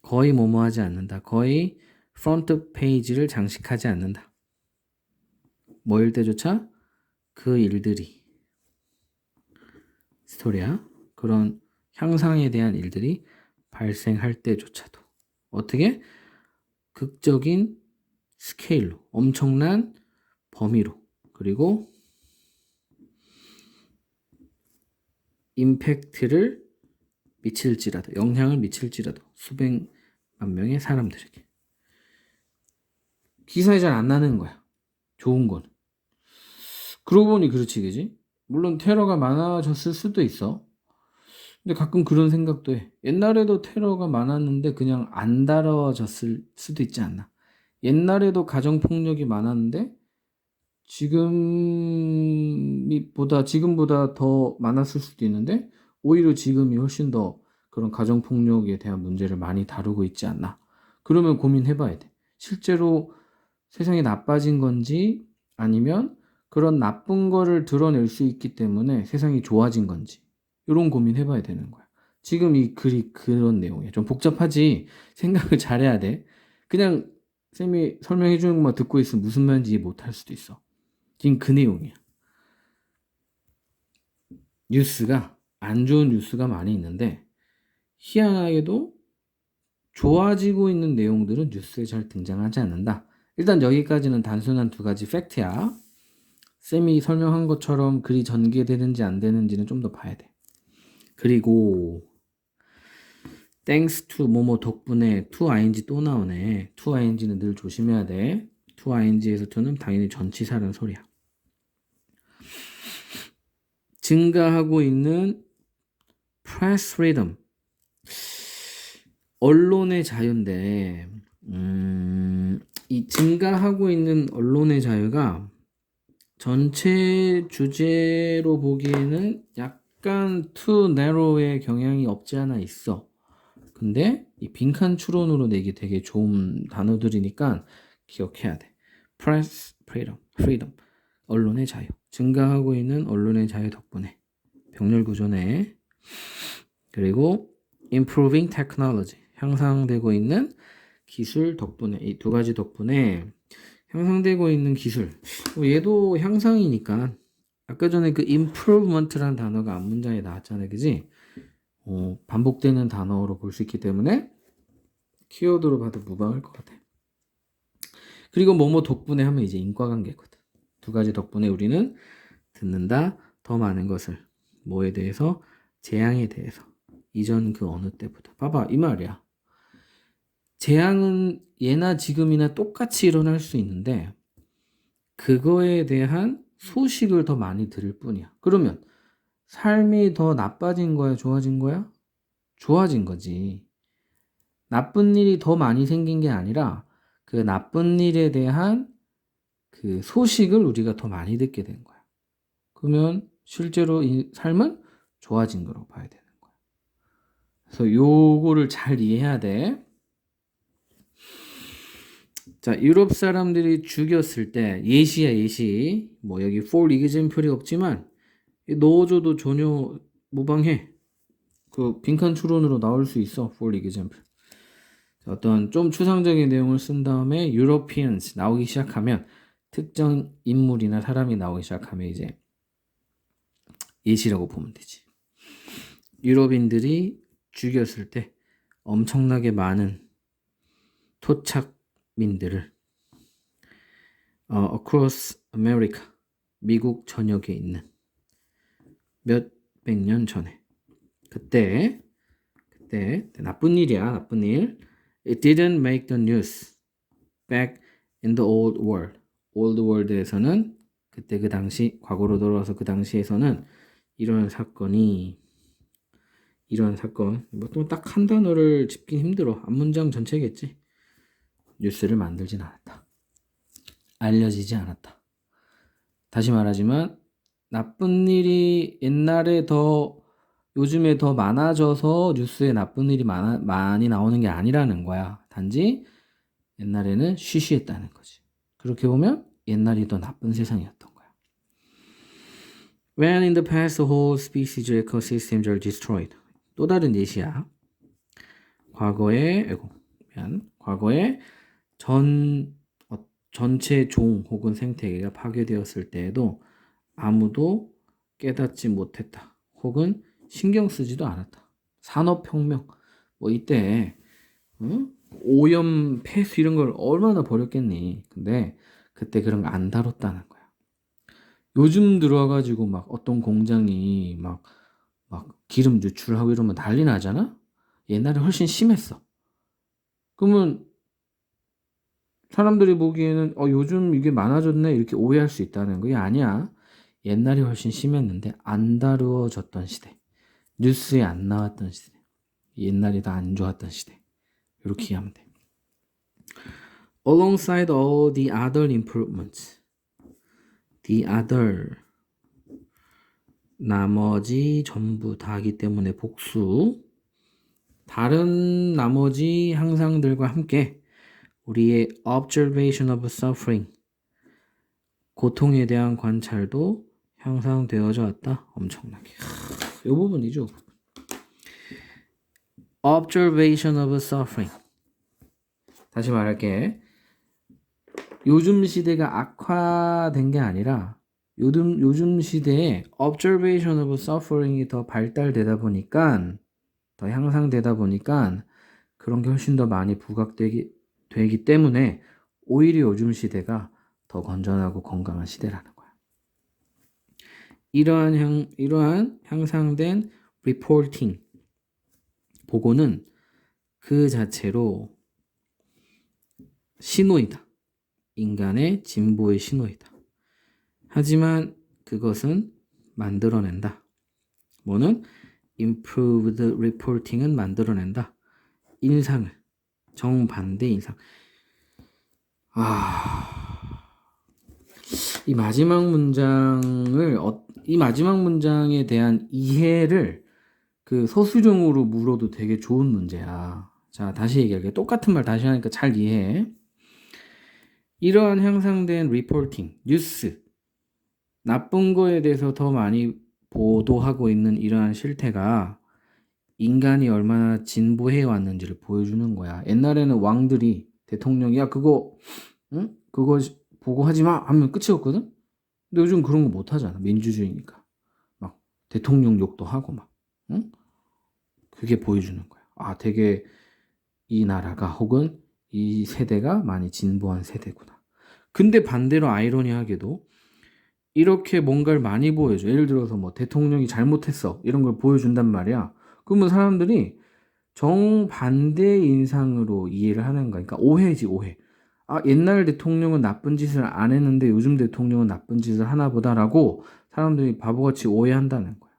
거의 뭐뭐하지 않는다. 거의 프론트 페이지를 장식하지 않는다. 뭐일 때조차 그 일들이 스토리야. 그런 향상에 대한 일들이 발생할 때조차도 어떻게? 극적인 스케일로 엄청난 범위로 그리고 임팩트를 미칠지라도 영향을 미칠지라도 수백만 명의 사람들에게 기사에 잘 안 나는 거야. 좋은 건. 그러고 보니 그렇지 그지? 물론 테러가 많아졌을 수도 있어. 근데 가끔 그런 생각도 해. 옛날에도 테러가 많았는데 그냥 안 다뤄졌을 수도 있지 않나. 옛날에도 가정폭력이 많았는데 지금보다 더 많았을 수도 있는데 오히려 지금이 훨씬 더 그런 가정폭력에 대한 문제를 많이 다루고 있지 않나. 그러면 고민해봐야 돼. 실제로 세상이 나빠진 건지 아니면 그런 나쁜 거를 드러낼 수 있기 때문에 세상이 좋아진 건지 이런 고민해봐야 되는 거야. 지금 이 글이 그런 내용이야. 좀 복잡하지? 생각을 잘해야 돼. 그냥 쌤이 설명해 주는 것만 듣고 있으면 무슨 말인지 이해 못할 수도 있어. 지금 그 내용이야. 뉴스가 안 좋은 뉴스가 많이 있는데 희한하게도 좋아지고 있는 내용들은 뉴스에 잘 등장하지 않는다. 일단 여기까지는 단순한 두 가지 팩트야. 쌤이 설명한 것처럼 글이 전개되는지 안 되는지는 좀 더 봐야 돼. 그리고 thanks to 뭐뭐 덕분에 to ing 또 나오네. to ing는 늘 조심해야 돼. to ing에서 to는 당연히 전치사라는 소리야. 증가하고 있는 press freedom 언론의 자유인데 이 증가하고 있는 언론의 자유가 전체 주제로 보기에는 약간 too narrow의 경향이 없지 않아 있어. 근데 이 빈칸 추론으로 내기 되게 좋은 단어들이니까 기억해야 돼. Press freedom, 언론의 자유. 증가하고 있는 언론의 자유 덕분에 병렬 구조네. 그리고 improving technology, 향상되고 있는 기술 덕분에 이 두 가지 덕분에 향상되고 있는 기술. 얘도 향상이니까 아까 전에 그 improvement라는 단어가 앞문장에 나왔잖아요, 그지? 반복되는 단어로 볼 수 있기 때문에 키워드로 봐도 무방할 것 같아. 그리고 뭐뭐 덕분에 하면 이제 인과관계거든. 두 가지 덕분에 우리는 듣는다 더 많은 것을 뭐에 대해서 재앙에 대해서 이전 그 어느 때보다 봐봐 이 말이야. 재앙은 예나 지금이나 똑같이 일어날 수 있는데 그거에 대한 소식을 더 많이 들을 뿐이야. 그러면 삶이 더 나빠진 거야, 좋아진 거야? 좋아진 거지. 나쁜 일이 더 많이 생긴 게 아니라 그 나쁜 일에 대한 그 소식을 우리가 더 많이 듣게 된 거야. 그러면 실제로 이 삶은 좋아진 거라고 봐야 되는 거야. 그래서 요거를 잘 이해해야 돼. 자, 유럽 사람들이 죽였을 때 예시야 예시. 뭐 여기 for example이 없지만 넣어줘도 전혀 무방해. 그 빈칸 추론으로 나올 수 있어. for example. 자, 어떤 좀 추상적인 내용을 쓴 다음에 Europeans 나오기 시작하면 특정 인물이나 사람이 나오기 시작하면 이제 예시라고 보면 되지. 유럽인들이 죽였을 때 엄청나게 많은 토착민들을 across America, 미국 전역에 있는 몇백 년 전에 그때 나쁜 일이야, 나쁜 일. It didn't make the news back in the old world. old world에서는 그때 그 당시 과거로 돌아와서 그 당시에서는 이런 사건 뭐 또 딱 한 단어를 짚긴 힘들어. 앞문장 전체겠지. 뉴스를 만들진 않았다. 알려지지 않았다. 다시 말하지만 나쁜 일이 옛날에 요즘에 더 많아져서 뉴스에 나쁜 일이 많이 나오는 게 아니라는 거야. 단지 옛날에는 쉬쉬했다는 거지. 그렇게 보면 옛날이 더 나쁜 세상이었던 거야. When in the past whole species ecosystems are destroyed. 또 다른 예시야. 과거에 전체 종 혹은 생태계가 파괴되었을 때에도 아무도 깨닫지 못했다. 혹은 신경 쓰지도 않았다. 산업혁명. 뭐 이때 오염, 폐수 이런 걸 얼마나 버렸겠니. 근데 그때 그런 거 안 다뤘다는 거야. 요즘 들어와가지고 막 어떤 공장이 막 기름 유출하고 이러면 난리 나잖아? 옛날에 훨씬 심했어. 그러면 사람들이 보기에는 요즘 이게 많아졌네 이렇게 오해할 수 있다는 거야. 아니야. 옛날이 훨씬 심했는데 안 다루어졌던 시대. 뉴스에 안 나왔던 시대. 옛날이 더 안 좋았던 시대. 이렇게 이해하면 돼. Alongside all the other improvements. The other. 나머지 전부 다기 때문에 복수. 다른 나머지 향상들과 함께 우리의 observation of suffering. 고통에 대한 관찰도 향상되어져 왔다. 엄청나게. 이 부분이죠. Observation of suffering. 다시 말할게. 요즘 시대가 악화된 게 아니라 요즘 시대에 observation of suffering이 더 발달되다 보니까 더 향상되다 보니까 그런 게 훨씬 더 많이 되기 때문에 오히려 요즘 시대가 더 건전하고 건강한 시대라는 거야. 이러한 향상된 reporting 보고는 그 자체로 신호이다. 인간의 진보의 신호이다. 하지만 그것은 만들어낸다. 뭐는? improved reporting은 만들어낸다. 인상을. 정반대 인상. 이 마지막 문장에 대한 이해를 그 서술형으로 물어도 되게 좋은 문제야. 자, 다시 얘기할게. 똑같은 말 다시 하니까 잘 이해해. 이러한 향상된 리포팅, 뉴스, 나쁜 거에 대해서 더 많이 보도하고 있는 이러한 실태가 인간이 얼마나 진보해 왔는지를 보여주는 거야. 옛날에는 왕들이 대통령이 그거 보고 하지 마 하면 끝이었거든. 근데 요즘 그런 거 못 하잖아. 민주주의니까. 막 대통령 욕도 하고 막. 응? 그게 보여주는 거야. 되게 이 나라가 혹은 이 세대가 많이 진보한 세대구나. 근데 반대로 아이러니하게도 이렇게 뭔가를 많이 보여줘. 예를 들어서 뭐 대통령이 잘못했어. 이런 걸 보여준단 말이야. 그러면 사람들이 정반대 인상으로 이해를 하는 거야. 그러니까 오해지, 오해. 옛날 대통령은 나쁜 짓을 안 했는데 요즘 대통령은 나쁜 짓을 하나 보다라고 사람들이 바보같이 오해한다는 거야.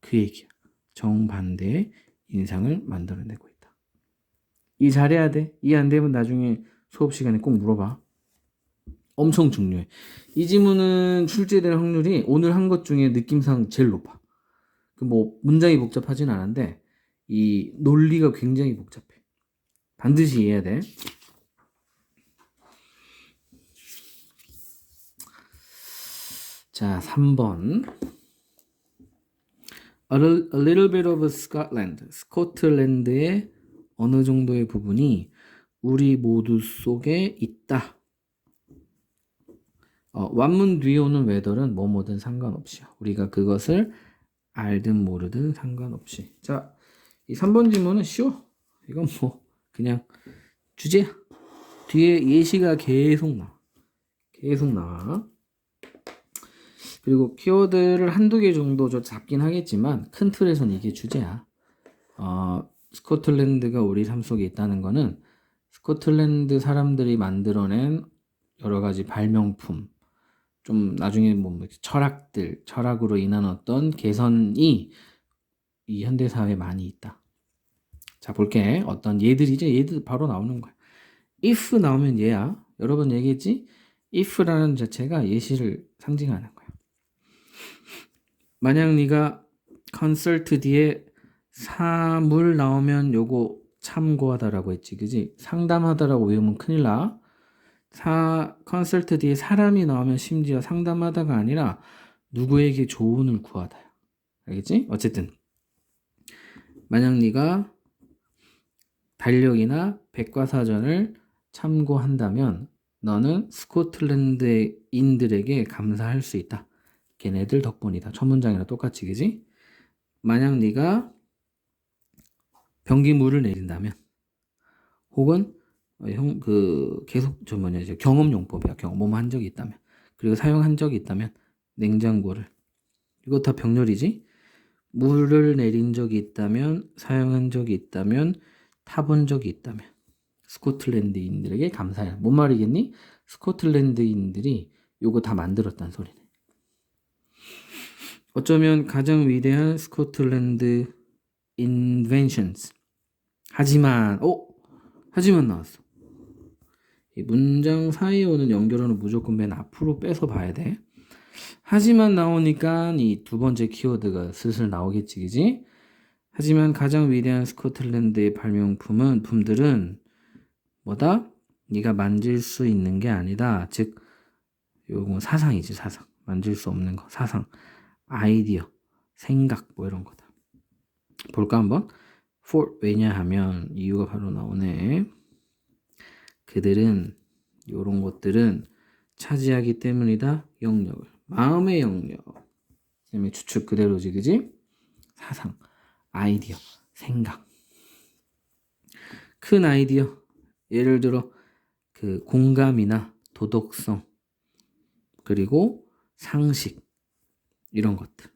그 얘기야. 정반대의 인상을 만들어내고 있다. 이 잘해야 돼. 이해 안 되면 나중에 수업 시간에 꼭 물어봐. 엄청 중요해. 이 지문은 출제될 확률이 오늘 한 것 중에 느낌상 제일 높아. 문장이 복잡하진 않은데 이 논리가 굉장히 복잡해. 반드시 이해해야 돼. 자, 3번. A little bit of Scotland. 스코틀랜드의 어느 정도의 부분이 우리 모두 속에 있다. 완문 뒤에 오는 whether는 뭐뭐든 상관없이요. 우리가 그것을 알든 모르든 상관없이. 자, 이 3번 질문은 쉬워. 이건 뭐 그냥 주제야. 뒤에 예시가 계속 나와. 계속 나와. 그리고 키워드를 한두 개 정도 좀 잡긴 하겠지만 큰 틀에서는 이게 주제야. 스코틀랜드가 우리 삶 속에 있다는 거는 스코틀랜드 사람들이 만들어낸 여러 가지 발명품, 좀 나중에 뭐 철학들, 철학으로 인한 어떤 개선이 이 현대사회에 많이 있다. 자, 볼게. 어떤 얘들이죠? 얘들 바로 나오는 거야. if 나오면 얘야. 여러 번 얘기했지? if라는 자체가 예시를 상징하는 거야. 만약 네가 consult 뒤에 사물 나오면 요거 참고하다라고 했지, 그지? 상담하다라고 외우면 큰일 나. consult 뒤에 사람이 나오면 심지어 상담하다가 아니라 누구에게 조언을 구하다야. 알겠지? 어쨌든 만약 네가 달력이나 백과사전을 참고한다면 너는 스코틀랜드인들에게 감사할 수 있다. 걔네들 덕분이다. 첫 문장이랑 똑같이, 그지? 만약 네가 변기물을 내린다면 혹은 계속 경험용법이야. 경험한 적이 있다면 그리고 사용한 적이 있다면 냉장고를 이거 다 병렬이지? 물을 내린 적이 있다면 사용한 적이 있다면 타본 적이 있다면 스코틀랜드인들에게 감사해. 뭔 말이겠니? 스코틀랜드인들이 요거 다 만들었단 소리네. 어쩌면 가장 위대한 스코틀랜드 inventions. 하지만 나왔어. 이 문장 사이에 오는 연결어는 무조건 맨 앞으로 빼서 봐야 돼. 하지만 나오니까 이 두 번째 키워드가 슬슬 나오겠지, 그지? 하지만 가장 위대한 스코틀랜드의 품들은 뭐다? 네가 만질 수 있는 게 아니다. 즉, 요거 사상이지, 사상. 만질 수 없는 거, 사상, 아이디어, 생각, 뭐 이런 거다. 볼까 한번? 왜냐하면 이유가 바로 나오네. 그들은 요런 것들은 차지하기 때문이다. 영역을. 마음의 영역. 그다음에 추측 그대로지, 그지? 사상, 아이디어, 생각. 큰 아이디어. 예를 들어 그 공감이나 도덕성 그리고 상식 이런 것들.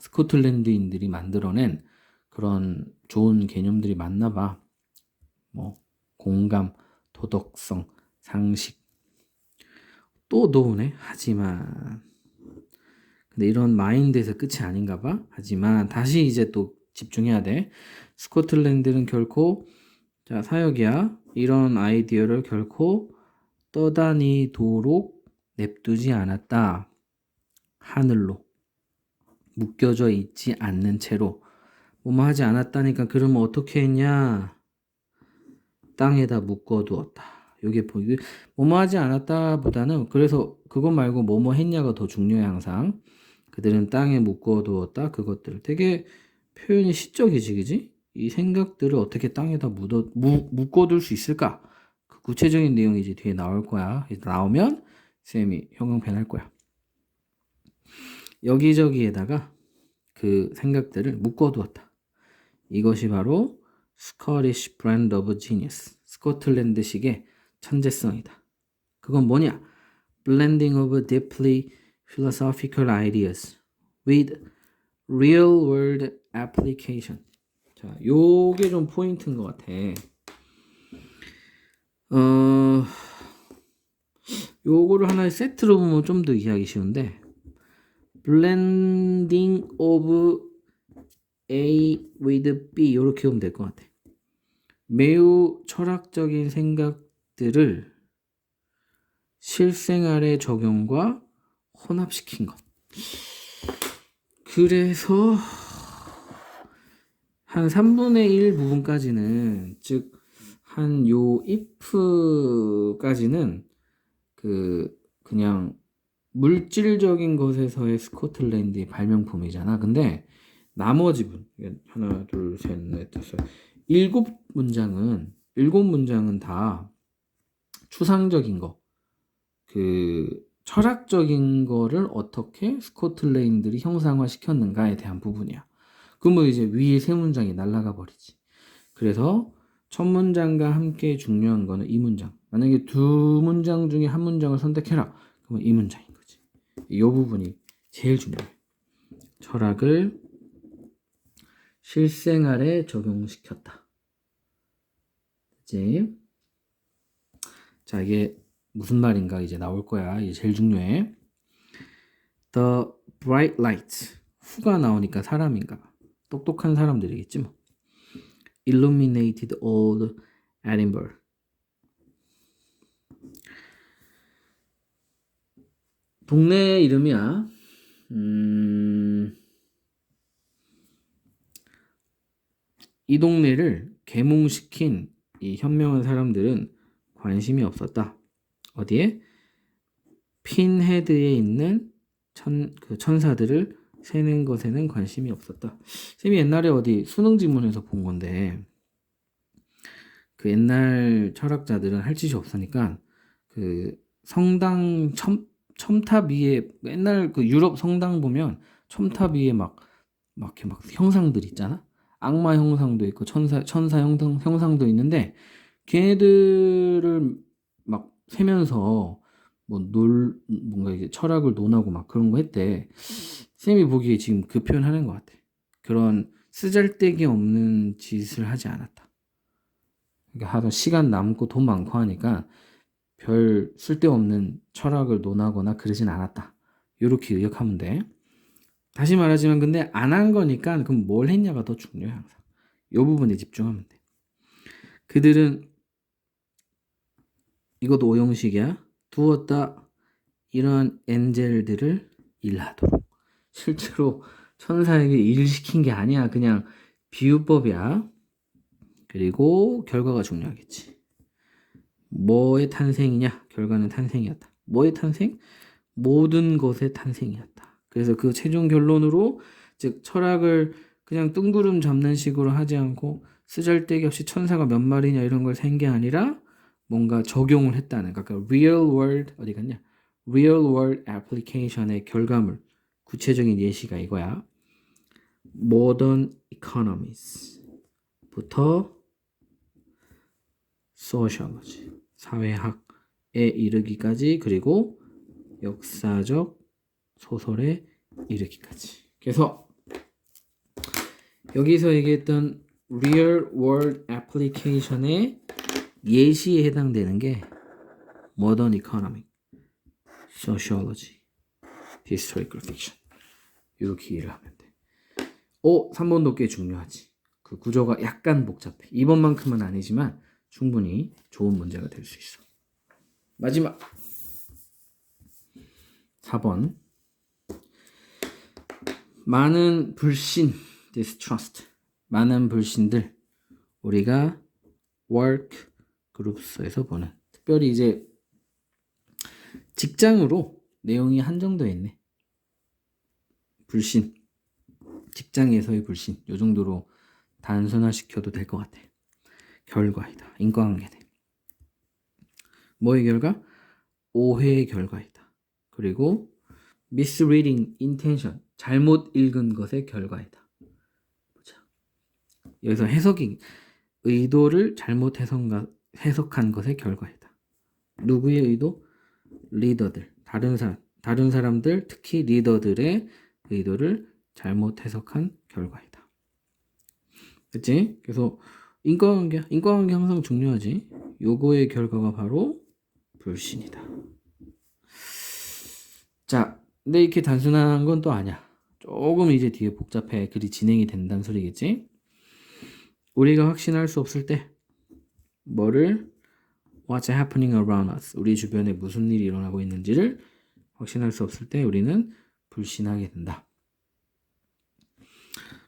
스코틀랜드인들이 만들어낸 그런 좋은 개념들이 많나 봐. 뭐 공감, 도덕성, 상식. 또 놓으네. 하지만 근데 이런 마인드에서 끝이 아닌가 봐. 하지만 다시 이제 또 집중해야 돼. 스코틀랜드는 결코 사역이야. 이런 아이디어를 결코 떠다니도록 냅두지 않았다. 하늘로 묶여져 있지 않는 채로 뭐뭐 하지 않았다니까. 그러면 어떻게 했냐? 땅에다 묶어두었다. 요게 뭐뭐 하지 않았다 보다는 그래서 그것 말고 뭐뭐 했냐가 더 중요해. 항상 그들은 땅에 묶어두었다. 그것들을 되게 표현이 시적이지, 그지? 이 생각들을 어떻게 땅에다 묶어둘 수 있을까? 그 구체적인 내용이 이제 뒤에 나올 거야. 나오면 쌤이 형광펜 할 거야. 여기저기에다가 그 생각들을 묶어두었다. 이것이 바로 Scottish brand of genius. 스코틀랜드식의 천재성이다. 그건 뭐냐? Blending of deeply philosophical ideas with real world application. 자, 요게 좀 포인트인 것 같아. 요거를 하나의 세트로 보면 좀 더 이해하기 쉬운데, blending of A with B 이렇게 보면 될 것 같아. 매우 철학적인 생각들을 실생활의 적용과 혼합시킨 것. 그래서 한 3분의 1 부분까지는, 즉 한 요 if까지는 그냥 물질적인 것에서의 스코틀랜드의 발명품이잖아. 근데 나머지 하나, 둘, 셋, 넷, 다섯, 일곱 문장은 다 추상적인 거, 그 철학적인 거를 어떻게 스코틀랜드들이 형상화시켰는가에 대한 부분이야. 그러면 이제 위에 세 문장이 날아가 버리지. 그래서 첫 문장과 함께 중요한 거는 이 문장. 만약에 두 문장 중에 한 문장을 선택해라. 그러면 이 문장인 거지. 이 부분이 제일 중요해. 철학을 실생활에 적용시켰다. 그치? 자, 이게 무슨 말인가 이제 나올 거야. 이게 제일 중요해. The bright light. 후가 나오니까 사람인가 봐. 똑똑한 사람들이겠지 뭐. Illuminated old Edinburgh. 동네 이름이야. 이 동네를 계몽시킨 이 현명한 사람들은 관심이 없었다. 어디에? 핀헤드에 있는 천사들을 세는 것에는 관심이 없었다. 쌤이 옛날에 어디 수능 지문에서 본 건데 그 옛날 철학자들은 할 짓이 없으니까 그 성당 첨탑 위에 옛날 그 유럽 성당 보면 첨탑 위에 막 이렇게 막 형상들 있잖아. 악마 형상도 있고 천사 형상도 있는데 걔네들을 막 세면서 뭔가 이제 철학을 논하고 막 그런 거 했대. 쌤이 보기에 지금 그 표현 하는 것 같아. 그런 쓰잘데기 없는 짓을 하지 않았다. 그러니까 하도 시간 남고 돈 많고 하니까 별 쓸데없는 철학을 논하거나 그러진 않았다. 이렇게 의역하면 돼. 다시 말하지만 근데 안 한 거니까 그럼 뭘 했냐가 더 중요해 항상. 이 부분에 집중하면 돼. 그들은 이것도 오형식이야. 두었다 이런 엔젤들을 일하도록. 실제로 천사에게 일 시킨 게 아니야. 그냥 비유법이야. 그리고 결과가 중요하겠지. 뭐의 탄생이냐? 결과는 탄생이었다. 뭐의 탄생? 모든 것의 탄생이었다. 그래서 그 최종 결론으로 즉 철학을 그냥 뜬구름 잡는 식으로 하지 않고 쓰잘데기 없이 천사가 몇 마리냐 이런 걸 센 게 아니라 뭔가 적용을 했다는 그러니까 real world 어디 갔냐? real world application의 결과물 구체적인 예시가 이거야. modern economics부터 sociology 사회학에 이르기까지 그리고 역사적 소설에 이르기까지. 그래서 여기서 얘기했던 real world application의 예시에 해당되는 게 modern economic, sociology, historical fiction 이렇게 이해를 하면 돼. 3번도 꽤 중요하지. 그 구조가 약간 복잡해. 2번만큼은 아니지만 충분히 좋은 문제가 될 수 있어. 마지막 4번 많은 불신 distrust 많은 불신들 우리가 work 그룹스에서 보는 특별히 이제 직장으로 내용이 한정되어 있네. 불신 직장에서의 불신 이 정도로 단순화시켜도 될 것 같아. 결과이다. 인과관계네. 뭐의 결과? 오해의 결과이다. 그리고 misreading intention 잘못 읽은 것의 결과이다. 보자. 여기서 해석이 의도를 잘못 해석한 것의 결과이다. 누구의 의도? 리더들, 다른 사람들, 특히 리더들의 의도를 잘못 해석한 결과이다. 그치? 그래서 인과관계 항상 중요하지. 요거의 결과가 바로 불신이다. 자, 근데 이렇게 단순한 건 또 아니야. 조금 이제 뒤에 복잡해. 글이 진행이 된다는 소리겠지? 우리가 확신할 수 없을 때 뭐를 What's happening around us? 우리 주변에 무슨 일이 일어나고 있는지를 확신할 수 없을 때 우리는 불신하게 된다.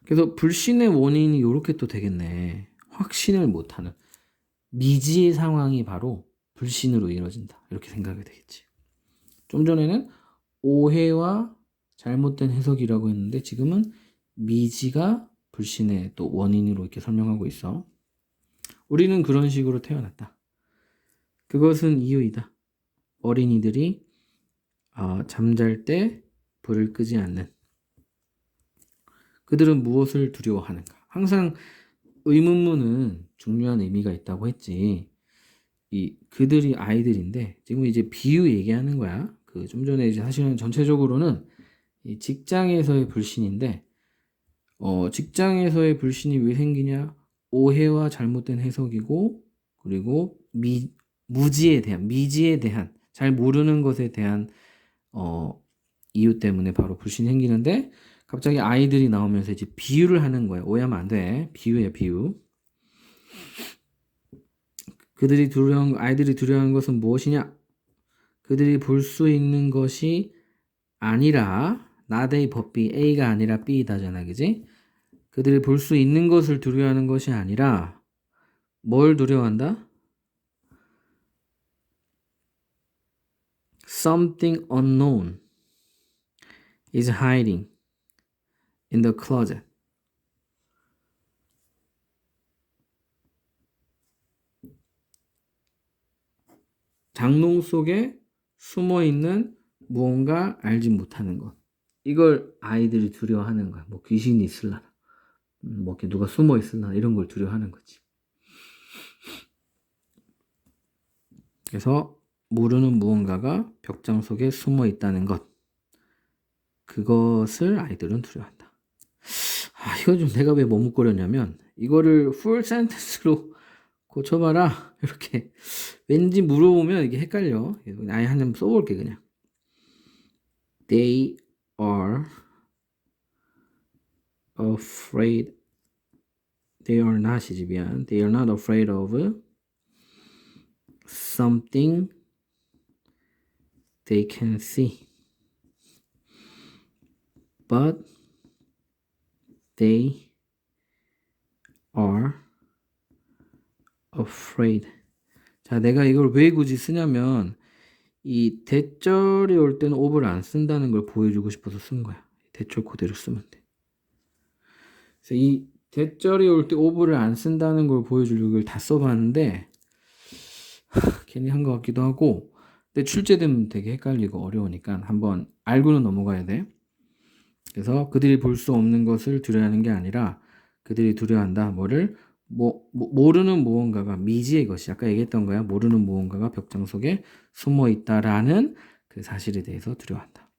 그래서 불신의 원인이 이렇게 또 되겠네. 확신을 못하는 미지의 상황이 바로 불신으로 이루어진다. 이렇게 생각이 되겠지. 좀 전에는 오해와 잘못된 해석이라고 했는데 지금은 미지가 불신의 또 원인으로 이렇게 설명하고 있어. 우리는 그런 식으로 태어났다. 그것은 이유이다. 어린이들이 잠잘 때 불을 끄지 않는. 그들은 무엇을 두려워하는가? 항상 의문문은 중요한 의미가 있다고 했지. 그들이 아이들인데 지금 이제 비유 얘기하는 거야. 그 좀 전에 이제 사실은 전체적으로는 이 직장에서의 불신인데 직장에서의 불신이 왜 생기냐? 오해와 잘못된 해석이고 그리고 무지에 대한 미지에 대한 잘 모르는 것에 대한 이유 때문에 바로 불신이 생기는데 갑자기 아이들이 나오면서 이제 비유를 하는 거야. 오해하면 안 돼. 비유야, 비유. 아이들이 두려워하는 것은 무엇이냐? 그들이 볼 수 있는 것이 아니라 not A but B, A가 아니라 B다잖아, 그지? 그들이 볼 수 있는 것을 두려워하는 것이 아니라 뭘 두려워한다? Something unknown is hiding in the closet. 장롱 속에 숨어 있는 무언가 알지 못하는 것. 이걸 아이들이 두려워하는 거야. 뭐 귀신이 있을라나, 뭐 이렇게 누가 숨어 있을라나 이런 걸 두려워하는 거지. 그래서 모르는 무언가가 벽장 속에 숨어 있다는 것. 그것을 아이들은 두려워한다. 이거 좀 내가 왜 머뭇거렸냐면 이거를 full sentence로 고쳐봐라. 이렇게 왠지 물어보면 이게 헷갈려. 아예 한번 써볼게 그냥. They are afraid. They are not이지 미안. They are not afraid of something they can see. But they are afraid. 자, 내가 이걸 왜 굳이 쓰냐면 이 대절이 올 때는 of를 안 쓴다는 걸 보여주고 싶어서 쓴 거야. 대절 그대로 쓰면 돼. 그래서 이 대절이 올 때 of를 안 쓴다는 걸 보여주려고 이걸 다 써봤는데 괜히 한 것 같기도 하고 근데 출제되면 되게 헷갈리고 어려우니까 한번 알고는 넘어가야 돼. 그래서 그들이 볼 수 없는 것을 두려워하는 게 아니라 그들이 두려워한다. 뭐를? 모르는 무언가가 미지의 것이 아까 얘기했던 거야. 모르는 무언가가 벽장 속에 숨어 있다라는 그 사실에 대해서 두려워한다.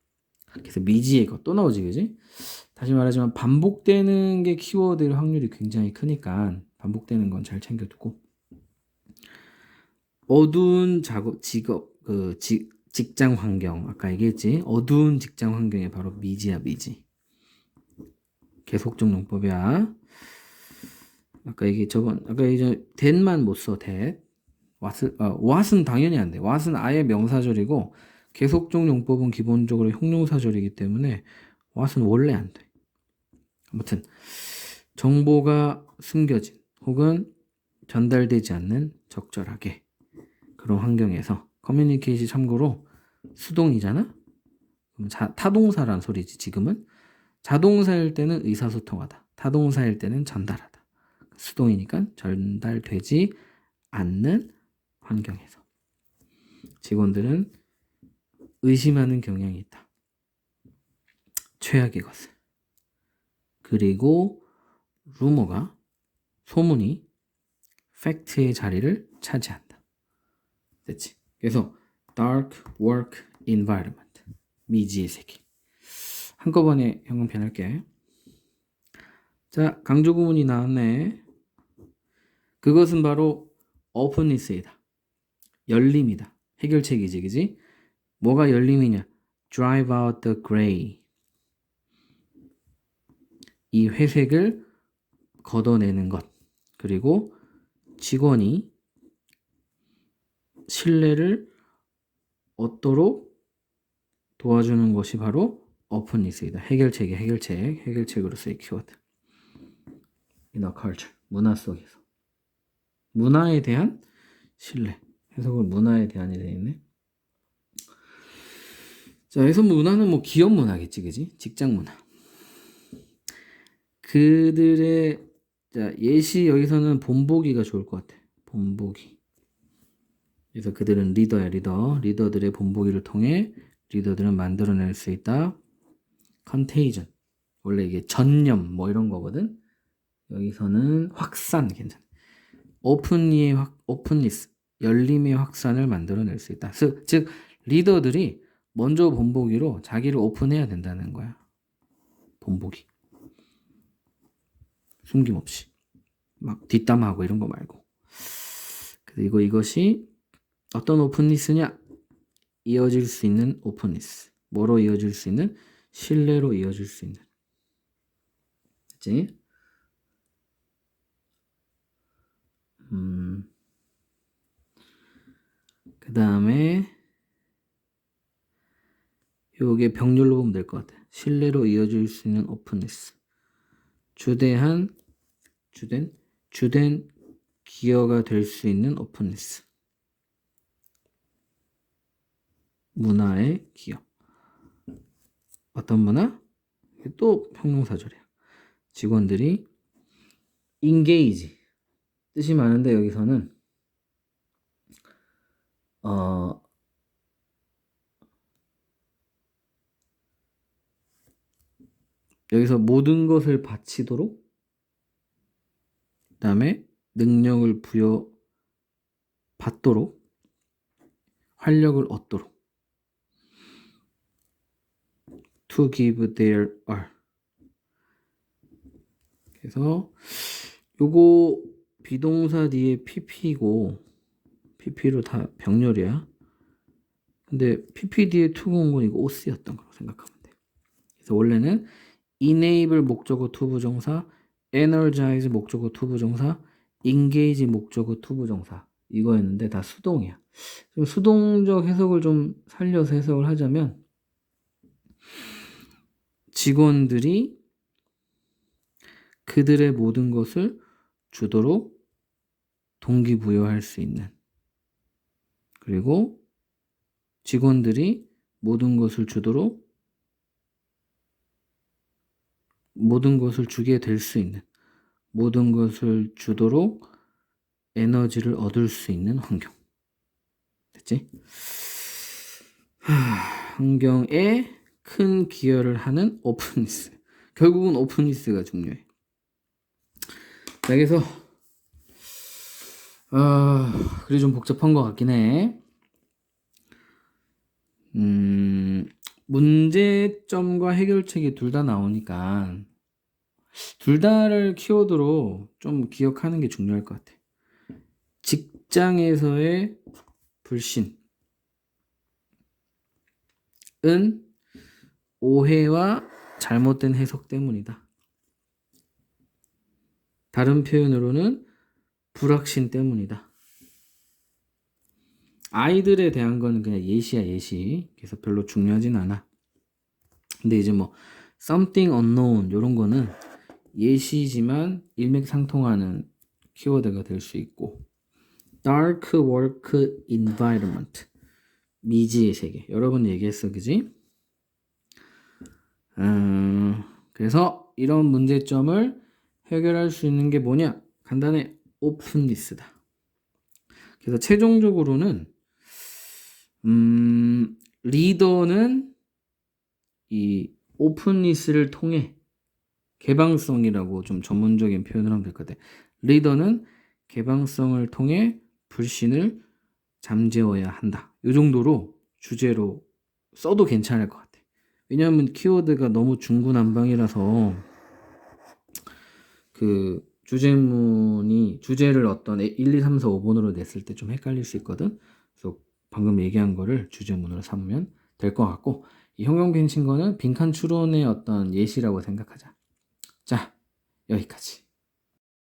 그래서 미지의 것 또 나오지, 그지? 다시 말하지만 반복되는 게 키워드일 확률이 굉장히 크니까 반복되는 건 잘 챙겨두고 어두운 직장 환경 아까 얘기했지. 어두운 직장 환경에 바로 미지야, 미지. 계속적 용법이야. 아까 이제 that만 못 써, that. what은 당연히 안 돼. what은 아예 명사절이고 계속적 용법은 기본적으로 형용사절이기 때문에 what은 원래 안 돼. 아무튼 정보가 숨겨진 혹은 전달되지 않는 적절하게 그런 환경에서 커뮤니케이션 참고로 수동이잖아? 그럼 타동사란 소리지 지금은. 자동사일 때는 의사소통하다. 타동사일 때는 전달하다. 수동이니까 전달되지 않는 환경에서 직원들은 의심하는 경향이 있다. 최악의 것을. 그리고 루머가 소문이 팩트의 자리를 차지한다. 됐지? 그래서 dark work environment 미지의 세계. 한꺼번에 현금 변할게. 자, 강조 구문이 나왔네. 그것은 바로 openness이다. 열림이다. 해결책이지, 그지? 뭐가 열림이냐? drive out the gray. 이 회색을 걷어내는 것. 그리고 직원이 신뢰를 얻도록 도와주는 것이 바로 openness이다. 해결책으로서의 키워드. inner culture, 문화 속에서. 문화에 대한 신뢰. 해석은 문화에 대한이 되어 있네. 자, 여기서 문화는 뭐 기업 문화겠지, 그지? 직장 문화. 그들의 자, 예시 여기서는 본보기가 좋을 것 같아. 본보기. 그래서 그들은 리더야, 리더. 리더들의 본보기를 통해 리더들은 만들어낼 수 있다. 컨테이전. 원래 이게 전염 뭐 이런 거거든. 여기서는 확산 괜찮아. 오픈니스, 열림의 확산을 만들어낼 수 있다. 즉 리더들이 먼저 본보기로 자기를 오픈해야 된다는 거야. 본보기. 숨김없이. 막 뒷담하고 이런 거 말고. 그리고 이것이 어떤 오픈니스냐? 이어질 수 있는 오픈니스. 뭐로 이어질 수 있는? 신뢰로 이어질 수 있는. 그치? 그 다음에 요게 병렬로 보면 될 것 같아. 신뢰로 이어질 수 있는 오픈니스. 주된 기여가 될 수 있는 오픈니스. 문화의 기여. 어떤 문화? 또 형용사절이야. 직원들이 engage. 뜻이 많은데 여기서는 여기서 모든 것을 바치도록 그 다음에 능력을 부여받도록 활력을 얻도록 to give their all. 그래서 요거 비동사 뒤에 pp고 pp로 다 병렬이야. 근데 pp 뒤에 to가 온 건 이거 os였던 거라고 생각하면 돼. 그래서 원래는 enable 목적어 to 부정사, energize 목적어 to 부정사, engage 목적어 to 부정사 이거였는데 다 수동이야. 좀 수동적 해석을 좀 살려서 해석을 하자면 직원들이 그들의 모든 것을 주도록 동기부여할 수 있는, 그리고 직원들이 모든 것을 주도록 모든 것을 주게 될 수 있는, 모든 것을 주도록 에너지를 얻을 수 있는 환경. 됐지? 환경에 큰 기여를 하는 오픈니스. 결국은 오픈니스가 중요해. 자, 그래서 글이 좀 복잡한 것 같긴 해. 문제점과 해결책이 둘 다 나오니까 둘 다를 키워드로 좀 기억하는 게 중요할 것 같아. 직장에서의 불신은 오해와 잘못된 해석 때문이다. 다른 표현으로는 불확신 때문이다. 아이들에 대한 거는 그냥 예시야, 예시. 그래서 별로 중요하진 않아. 근데 이제 뭐 something unknown 이런 거는 예시지만 일맥상통하는 키워드가 될 수 있고, dark work environment, 미지의 세계. 여러 번 얘기했어, 그지? 그래서 이런 문제점을 해결할 수 있는 게 뭐냐? 간단해. 오픈니스다. 그래서 최종적으로는 리더는 이 오픈니스를 통해, 개방성이라고 좀 전문적인 표현을 하면 될 것 같아. 리더는 개방성을 통해 불신을 잠재워야 한다. 이 정도로 주제로 써도 괜찮을 것 같아. 왜냐하면 키워드가 너무 중구난방이라서 그 주제를 어떤 1, 2, 3, 4, 5번으로 냈을 때 좀 헷갈릴 수 있거든. 그래서 방금 얘기한 거를 주제문으로 삼으면 될 것 같고, 이 형용빈 친거는 빈칸 추론의 어떤 예시라고 생각하자. 자, 여기까지.